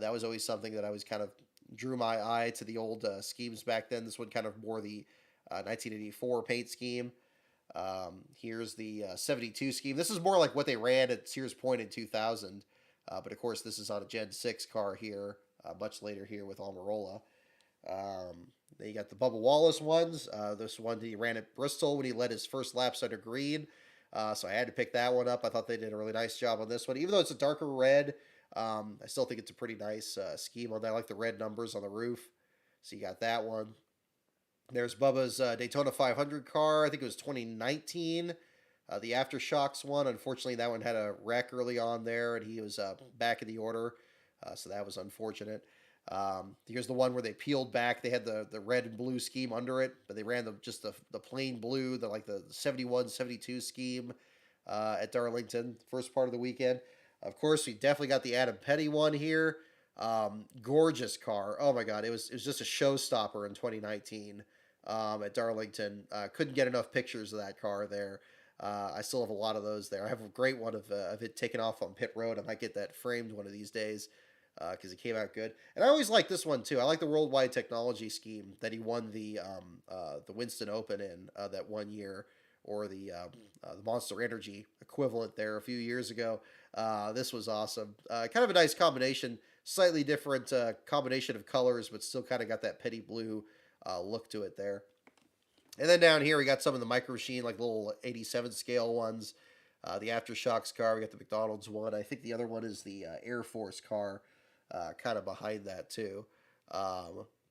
That was always something that I was kind of drew my eye to the old schemes back then. This one kind of more the 1984 paint scheme. Here's the 72 scheme. This is more like what they ran at Sears Point in 2000. But of course, this is on a Gen 6 car here, much later here with Almirola. Then you got the Bubba Wallace ones. This one he ran at Bristol when he led his first laps under green. So I had to pick that one up. I thought they did a really nice job on this one. Even though it's a darker red, I still think it's a pretty nice scheme on that. I like the red numbers on the roof. So you got that one. There's Bubba's Daytona 500 car. I think it was 2019. The Aftershocks one. Unfortunately, that one had a wreck early on there, and he was back in the order. So that was unfortunate. Here's the one where they peeled back. They had the red and blue scheme under it, but they ran the plain blue, the 71, 72 scheme at Darlington, first part of the weekend. Of course, we definitely got the Adam Petty one here. Gorgeous car. Oh my God, it was just a showstopper in 2019 at Darlington. Couldn't get enough pictures of that car there. I still have a lot of those there. I have a great one of it taken off on pit road. I might get that framed one of these days because it came out good. And I always like this one too. I like the Worldwide Technology scheme that he won the Winston Open in that one year, or the Monster Energy equivalent there a few years ago. This was awesome. Kind of a nice combination, slightly different combination of colors, but still kind of got that petty blue look to it there. And then down here, we got some of the Micro Machine, like little 87 scale ones. The Aftershocks car, we got the McDonald's one. I think the other one is the Air Force car, kind of behind that too.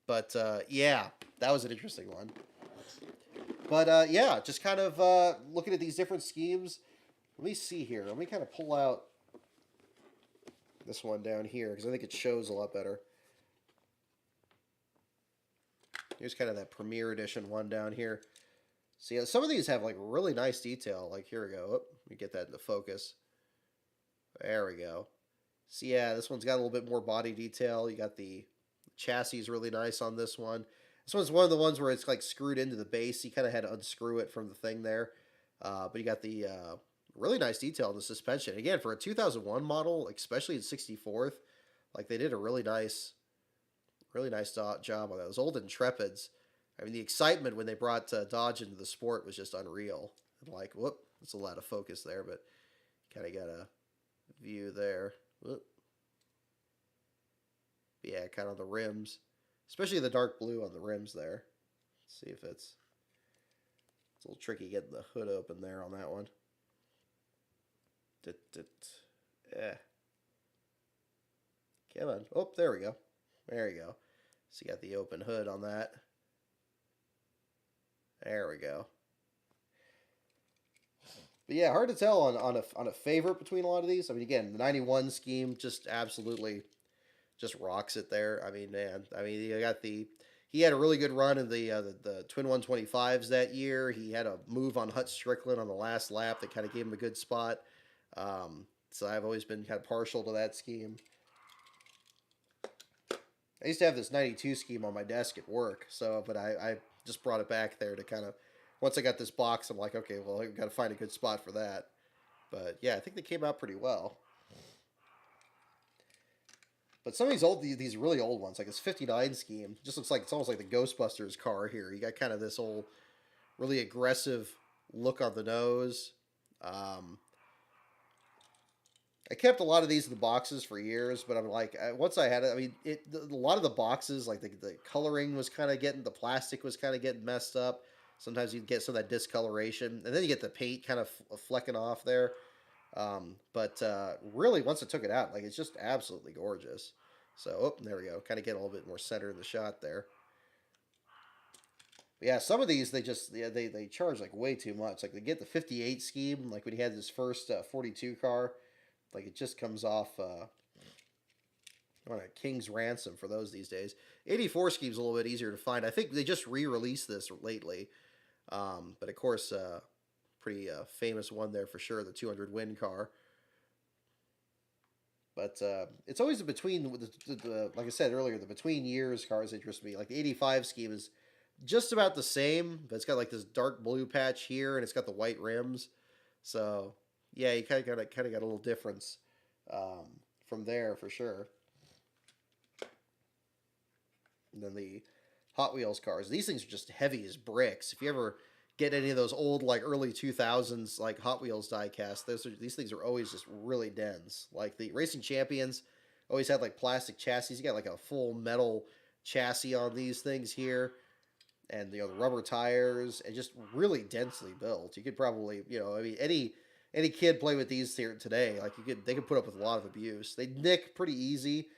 But yeah, that was an interesting one. But yeah, just kind of looking at these different schemes. Let me see here. Let me kind of pull out this one down here because I think it shows a lot better. Here's kind of that Premier Edition one down here. See, some of these have like really nice detail. Like here we go. Oh, let me get that into focus. There we go. So yeah, this one's got a little bit more body detail. You got the chassis is really nice on this one. This one's one of the ones where it's like screwed into the base. You kind of had to unscrew it from the thing there. But you got the really nice detail in the suspension. Again, for a 2001 model, especially in 64th, like they did a really nice job on that. Those old Intrepids. I mean, the excitement when they brought Dodge into the sport was just unreal. And like, whoop, it's a lot of focus there, but kind of got a view there. Whoop. Yeah, kind of the rims, especially the dark blue on the rims there. Let's see if it's a little tricky getting the hood open there on that one. Yeah. Come on. Oh, there we go. There you go. So you got the open hood on that. There we go. But yeah, hard to tell on a favorite between a lot of these. I mean, again, the 91 scheme just absolutely just rocks it there. I mean, man. I mean, he had a really good run in the Twin 125s that year. He had a move on Hut Strickland on the last lap that kind of gave him a good spot. So I've always been kind of partial to that scheme. I used to have this 92 scheme on my desk at work, but I just brought it back there to kind of, once I got this box, I'm like, okay, well, I've got to find a good spot for that. But yeah, I think they came out pretty well. But some of these really old ones, like this 59 scheme, just looks like it's almost like the Ghostbusters car here. You got kind of this old, really aggressive look on the nose. I kept a lot of these in the boxes for years, but I'm like, once I had it, I mean, a lot of the boxes, like the coloring was kind of the plastic was kind of getting messed up. Sometimes you get some of that discoloration, and then you get the paint kind of flecking off there. But really, once I took it out, like it's just absolutely gorgeous. So, oh, there we go. Kind of get a little bit more center in the shot there. But yeah, some of these they charge like way too much. Like they get the 58 scheme, like when he had his first 42 car. Like it just comes off on a king's ransom for those these days. 84 scheme's a little bit easier to find. I think they just re-released this lately. But of course, pretty famous one there for sure, the 200 win car. But it's always the between, like I said earlier, the between years cars interest me. Like the 85 scheme is just about the same, but it's got like this dark blue patch here, and it's got the white rims. So yeah, you kind of got a little difference from there for sure. And then the Hot Wheels cars. These things are just heavy as bricks. If you ever get any of those old like early 2000s like Hot Wheels diecast, these things are always just really dense. Like the Racing Champions always had like plastic chassis. You got like a full metal chassis on these things here, and the rubber tires, and just really densely built. You could probably I mean any kid play with these here today, like they could put up with a lot of abuse. They nick pretty easy.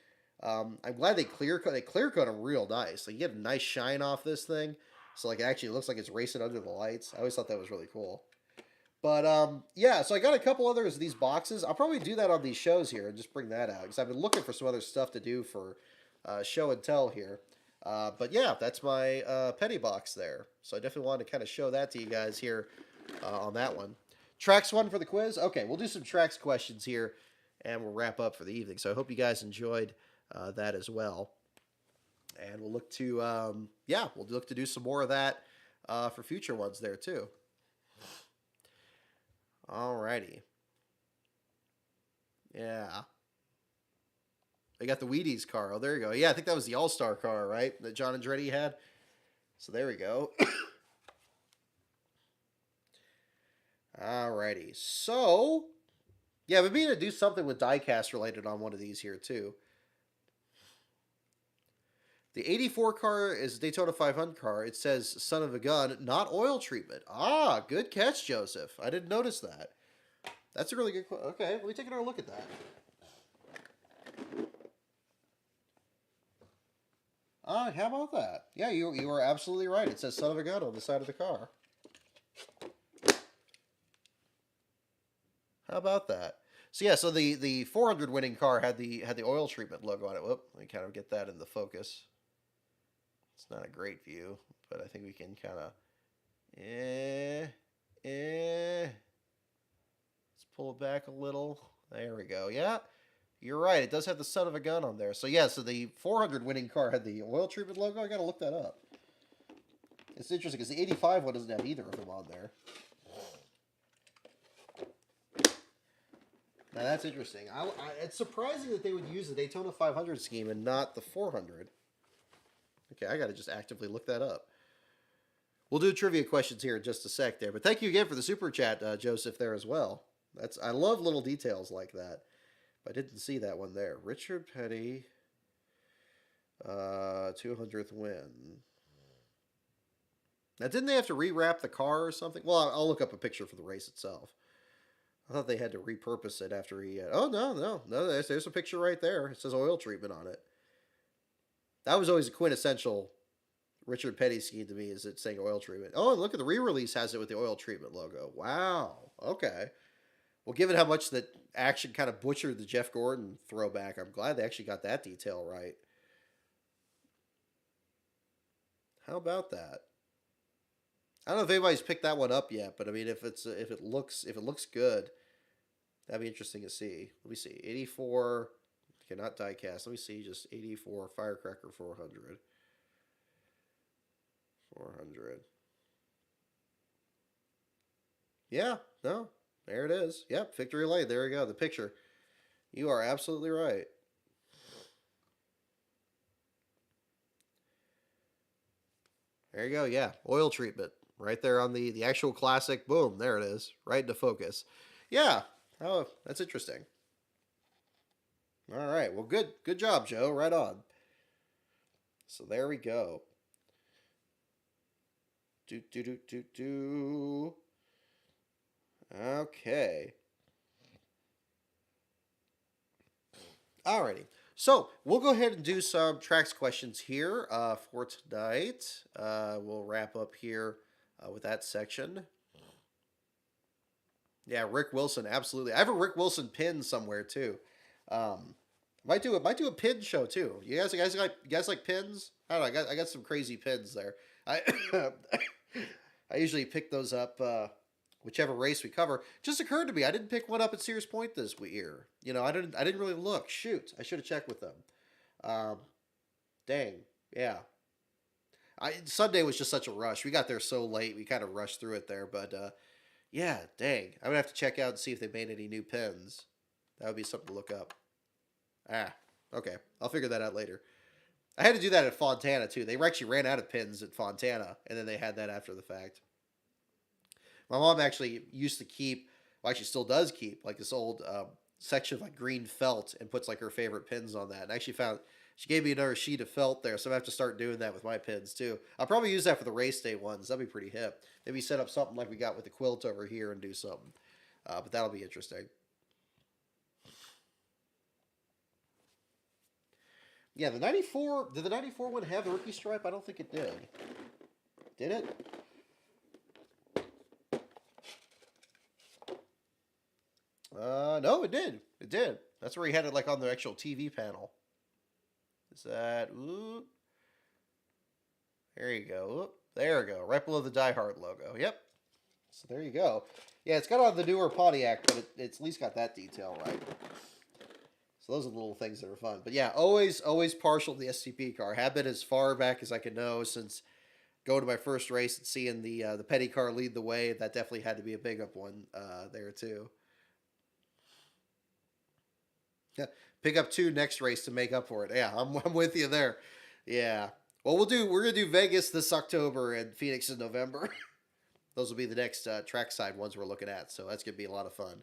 I'm glad they clear coat them real nice. Like you get a nice shine off this thing, so like it actually looks like it's racing under the lights. I always thought that was really cool. But yeah, so I got a couple others of these boxes. I'll probably do that on these shows here and just bring that out because I've been looking for some other stuff to do for show and tell here. But yeah, that's my penny box there. So I definitely wanted to kind of show that to you guys here on that one. Tracks one for the quiz. Okay, we'll do some tracks questions here, and we'll wrap up for the evening. So I hope you guys enjoyed that as well. And we'll look to we'll look to do some more of that for future ones there too. Alrighty. Yeah. They got the Wheaties car. Oh, there you go. Yeah, I think that was the All-Star car, right? That John Andretti had. So there we go. Alrighty. So, yeah, we'd be able to do something with diecast related on one of these here, too. The 84 car is a Daytona 500 car. It says son of a gun, not oil treatment. Ah, good catch, Joseph. I didn't notice that. That's a really good question. Okay, let me take another look at that. How about that? Yeah, you are absolutely right. It says son of a gun on the side of the car. How about that? So yeah, so the 400 winning car had the oil treatment logo on it. Whoop, let me kind of get that in the focus. It's not a great view, but I think we can kind of let's pull it back a little. There we go. Yeah. You're right. It does have the son of a gun on there. So yeah, so the 400 winning car had the oil treatment logo. I got to look that up. It's interesting because the 85 one doesn't have either of them on there. Now that's interesting. It's surprising that they would use the Daytona 500 scheme and not the 400. Okay, I got to just actively look that up. We'll do trivia questions here in just a sec there. But thank you again for the super chat, Joseph, there as well. I love little details like that. I didn't see that one there. Richard Petty, 200th win. Now, didn't they have to rewrap the car or something? Well, I'll look up a picture for the race itself. I thought they had to repurpose it after he had... Oh, no. There's a picture right there. It says oil treatment on it. That was always a quintessential Richard Petty scheme to me, is it saying oil treatment. Oh, and look at the re-release has it with the oil treatment logo. Wow. Okay. Well, given how much that action kind of butchered the Jeff Gordon throwback, I'm glad they actually got that detail right. How about that? I don't know if anybody's picked that one up yet, but I mean, if it looks good, that'd be interesting to see. Let me see, 84. Okay, not diecast. Let me see, just 84 Firecracker 400. 400. Yeah, no. There it is. Yep, Victory Lane. There we go. The picture. You are absolutely right. There you go. Yeah, oil treatment. Right there on the actual classic. Boom, there it is. Right into focus. Yeah. Oh, that's interesting. All right. Well, good job, Joe. Right on. So there we go. Okay. Alrighty. So we'll go ahead and do some tracks questions here for tonight. We'll wrap up here with that section. Yeah, Rick Wilson, absolutely. I have a Rick Wilson pin somewhere too. Might do a pin show too. You guys like pins? I don't know. I got some crazy pins there. I I usually pick those up whichever race we cover. Just occurred to me I didn't pick one up at Sears Point this year. You know, I didn't really look. Shoot, I should have checked with them. Dang, yeah. Sunday was just such a rush. We got there so late. We kind of rushed through it there, but yeah, dang. I'm gonna have to check out and see if they made any new pins. That would be something to look up. Okay. I'll figure that out later. I had to do that at Fontana too. They actually ran out of pins at Fontana, and then they had that after the fact. My mom actually used to keep, well, actually still does keep, like this old section of like green felt and puts like her favorite pins on that. And I actually found, she gave me another sheet of felt there, so I have to start doing that with my pins too. I'll probably use that for the race day ones. That'd be pretty hip. Maybe set up something like we got with the quilt over here and do something. But that'll be interesting. Yeah, the 94, did the 94 one have the rookie stripe? I don't think it did. Did it? No, it did. It did. That's where he had it like on the actual TV panel. Is that... Ooh. There you go. Ooh, there we go. Right below the Die Hard logo. Yep. So there you go. Yeah, it's got on the newer Pontiac, but it's at least got that detail right. So those are the little things that are fun. But yeah, always partial to the SCP car. Have been as far back as I can know since going to my first race and seeing the petty car lead the way. That definitely had to be a big up one there too. Yeah, pick up 2 next race to make up for it. Yeah, I'm with you there. Yeah. Well, we're gonna do Vegas this October and Phoenix in November. Those will be the next trackside ones we're looking at. So that's gonna be a lot of fun.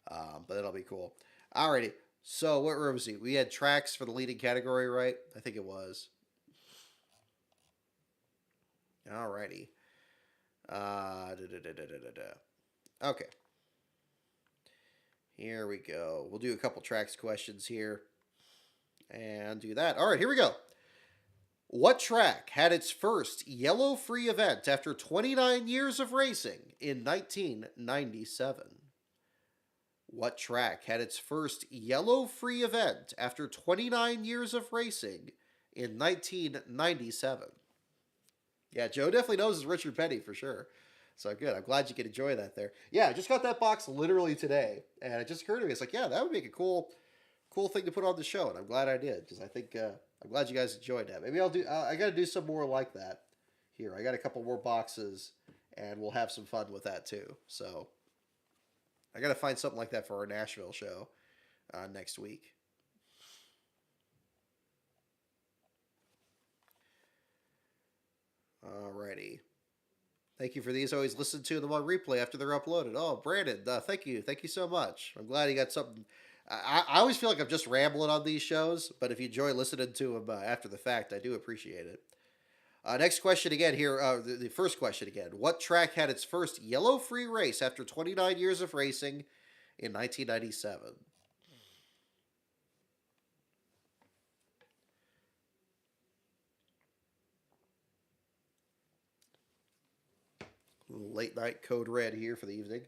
But that'll be cool. Alrighty. So what was he? We had tracks for the leading category, right? I think it was. Alrighty. Okay. Here we go. We'll do a couple tracks questions here. And do that. Alright, here we go. What track had its first yellow-free event after 29 years of racing in 1997? What track had its first yellow-free event after 29 years of racing in 1997? Yeah, Joe definitely knows his Richard Petty for sure. So good. I'm glad you could enjoy that there. Yeah, I just got that box literally today, and it just occurred to me. It's like, yeah, that would make a cool thing to put on the show, and I'm glad I did because I think I'm glad you guys enjoyed that. Maybe I'll do. I got to do some more like that here. I got a couple more boxes, and we'll have some fun with that too. So I got to find something like that for our Nashville show next week. Alrighty. Thank you for these. I always listen to them on replay after they're uploaded. Oh, Brandon, thank you. Thank you so much. I'm glad you got something. I always feel like I'm just rambling on these shows, but if you enjoy listening to them after the fact, I do appreciate it. Next question again here. The first question again. What track had its first yellow-free race after 29 years of racing in 1997? Late night code red here for the evening.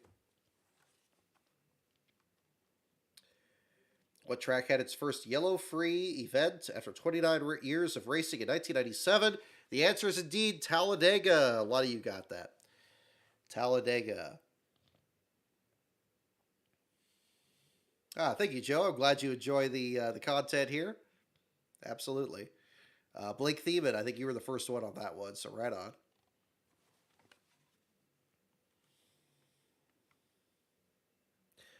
What track had its first yellow-free event after 29 years of racing in 1997? The answer is indeed Talladega. A lot of you got that. Talladega. Thank you, Joe. I'm glad you enjoy the content here. Absolutely. Blake Thiemann, I think you were the first one on that one, so right on.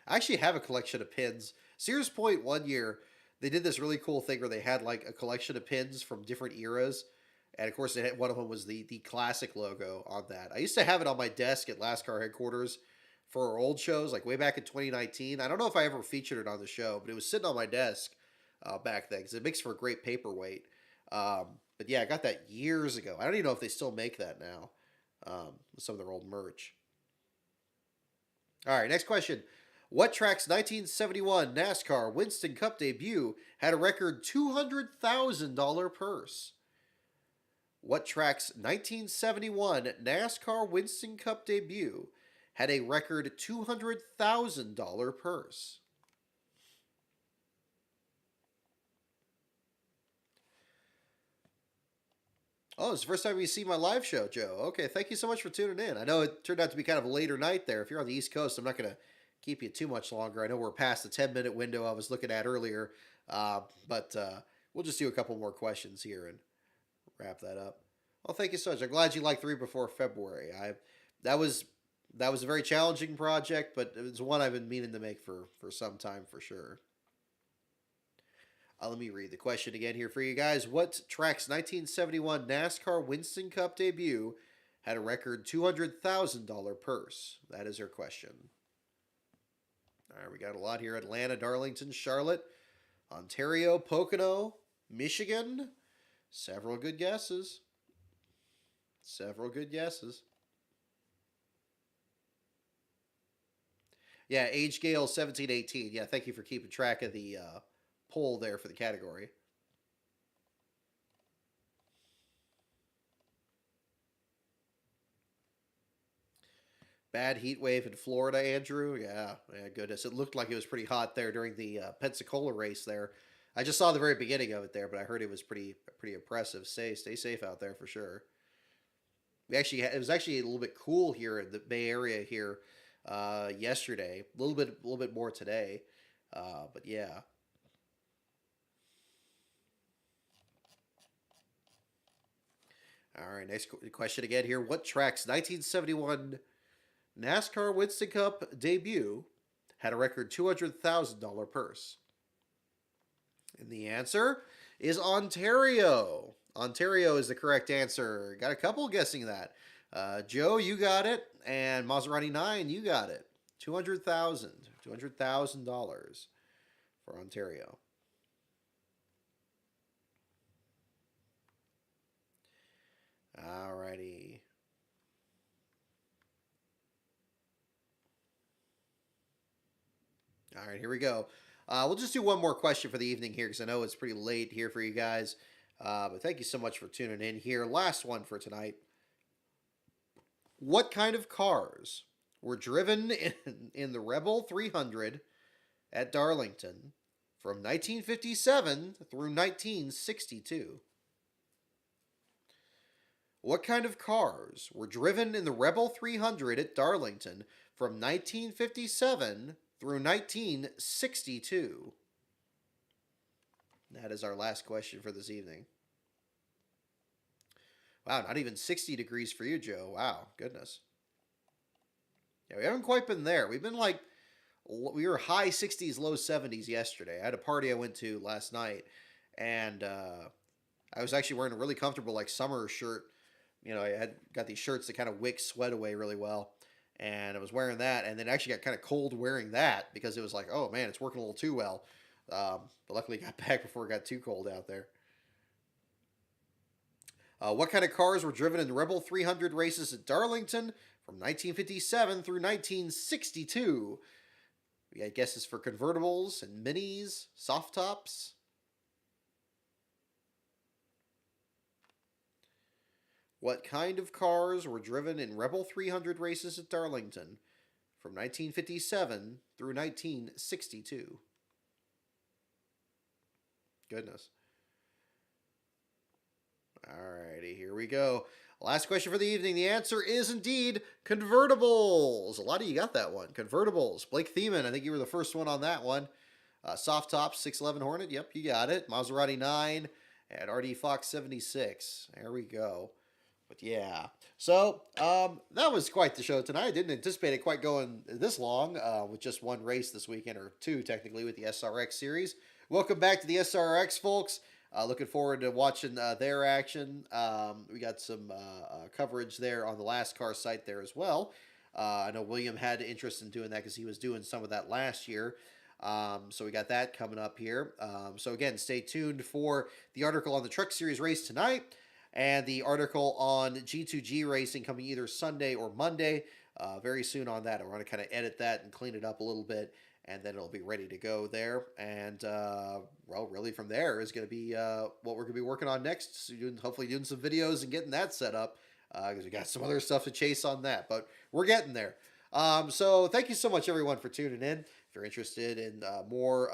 I actually have a collection of pins. Sears Point one year, they did this really cool thing where they had like a collection of pins from different eras. And of course, one of them was the classic logo on that. I used to have it on my desk at Last Car headquarters for our old shows, like way back in 2019. I don't know if I ever featured it on the show, but it was sitting on my desk back then because it makes for a great paperweight. But yeah, I got that years ago. I don't even know if they still make that now with some of their old merch. All right, next question. What track's 1971 NASCAR Winston Cup debut had a record $200,000 purse? What track's 1971 NASCAR Winston Cup debut had a record $200,000 purse? Oh, it's the first time you see my live show, Joe. Okay, thank you so much for tuning in. I know it turned out to be kind of a later night there. If you're on the East Coast, I'm not going to keep you too much longer. I know we're past the 10-minute window I was looking at earlier, but we'll just do a couple more questions here and wrap that up. Well, thank you so much. I'm glad you liked 3 Before February. That was a very challenging project, but it's one I've been meaning to make for some time for sure. Let me read the question again here for you guys. What track's 1971 NASCAR Winston Cup debut had a record $200,000 purse? That is our question. All right, we got a lot here. Atlanta, Darlington, Charlotte, Ontario, Pocono, Michigan. Several good guesses. Several good guesses. Yeah, age Gale 1718. Yeah, thank you for keeping track of the poll there for the category. Bad heat wave in Florida, Andrew. Yeah, goodness. It looked like it was pretty hot there during the Pensacola race there. I just saw the very beginning of it there, but I heard it was pretty impressive. Stay safe out there for sure. It was actually a little bit cool here in the Bay Area here yesterday. A little bit more today, but yeah. All right, next question again here. What track's 1971 NASCAR Winston Cup debut had a record $200,000 purse? And the answer is Ontario. Ontario is the correct answer. Got a couple guessing that. Joe, you got it, and Maserati 9, you got it. $200,000 for Ontario. Alrighty. All right, here we go. We'll just do one more question for the evening here because I know it's pretty late here for you guys. But thank you so much for tuning in here. Last one for tonight. What kind of cars were driven in the Rebel 300 at Darlington from 1957 through 1962? What kind of cars were driven in the Rebel 300 at Darlington from 1957 through 1962? That is our last question for this evening. Wow, not even 60 degrees for you, Joe. Wow, goodness. Yeah, we haven't quite been there. We've been like, we were high 60s, low 70s yesterday. I had a party I went to last night, and I was actually wearing a really comfortable like summer shirt. You know, I had got these shirts that kind of wick sweat away really well, and I was wearing that, and then actually got kind of cold wearing that because it was like, oh man, it's working a little too well. But luckily got back before it got too cold out there. What kind of cars were driven in the Rebel 300 races at Darlington from 1957 through 1962? We got guesses for convertibles and minis, soft tops. What kind of cars were driven in Rebel 300 races at Darlington from 1957 through 1962? Goodness. Alrighty, here we go. Last question for the evening. The answer is indeed convertibles. A lot of you got that one. Convertibles. Blake Thiemann, I think you were the first one on that one. Soft Top 611 Hornet. Yep, you got it. Maserati 9 and RD Fox 76. There we go. But yeah, so that was quite the show tonight. I didn't anticipate it quite going this long with just one race this weekend, or two technically, with the SRX series. Welcome back to the SRX, folks. Looking forward to watching their action. We got some coverage there on the Last Car site there as well. I know William had interest in doing that because he was doing some of that last year. So we got that coming up here. So again, stay tuned for the article on the Truck Series race tonight, and the article on G2G racing coming either Sunday or Monday. Very soon on that. I want to kind of edit that and clean it up a little bit, and then it'll be ready to go there. And, well, really from there is going to be what we're going to be working on next. So hopefully doing some videos and getting that set up, because we got some other stuff to chase on that. But we're getting there. So thank you so much, everyone, for tuning in. If you're interested in more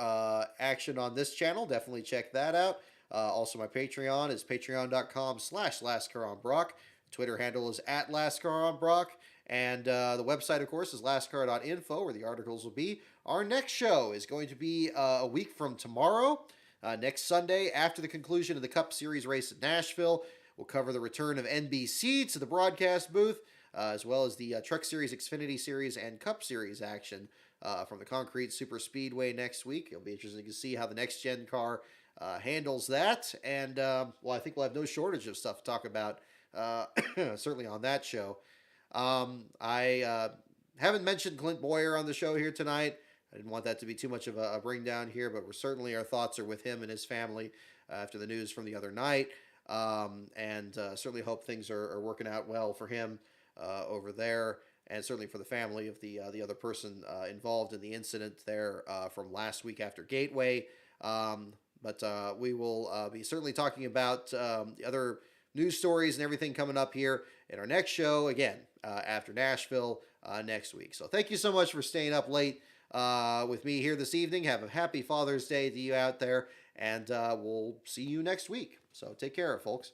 action on this channel, definitely check that out. Also, my Patreon is patreon.com/LastCarOnBrock. Twitter handle is @LastCarOnBrock. And the website, of course, is lastcar.info, where the articles will be. Our next show is going to be a week from tomorrow, next Sunday, after the conclusion of the Cup Series race at Nashville. We'll cover the return of NBC to the broadcast booth, as well as the Truck Series, Xfinity Series, and Cup Series action from the Concrete Super Speedway next week. It'll be interesting to see how the next-gen car handles that. And, well, I think we'll have no shortage of stuff to talk about, certainly on that show. I haven't mentioned Clint Boyer on the show here tonight. I didn't want that to be too much of a bring down here, but our thoughts are with him and his family after the news from the other night. And certainly hope things are working out well for him over there, and certainly for the family of the other person involved in the incident there from last week after Gateway. But we will be certainly talking about the other news stories and everything coming up here in our next show, again, after Nashville next week. So thank you so much for staying up late with me here this evening. Have a happy Father's Day to you out there, and we'll see you next week. So take care, folks.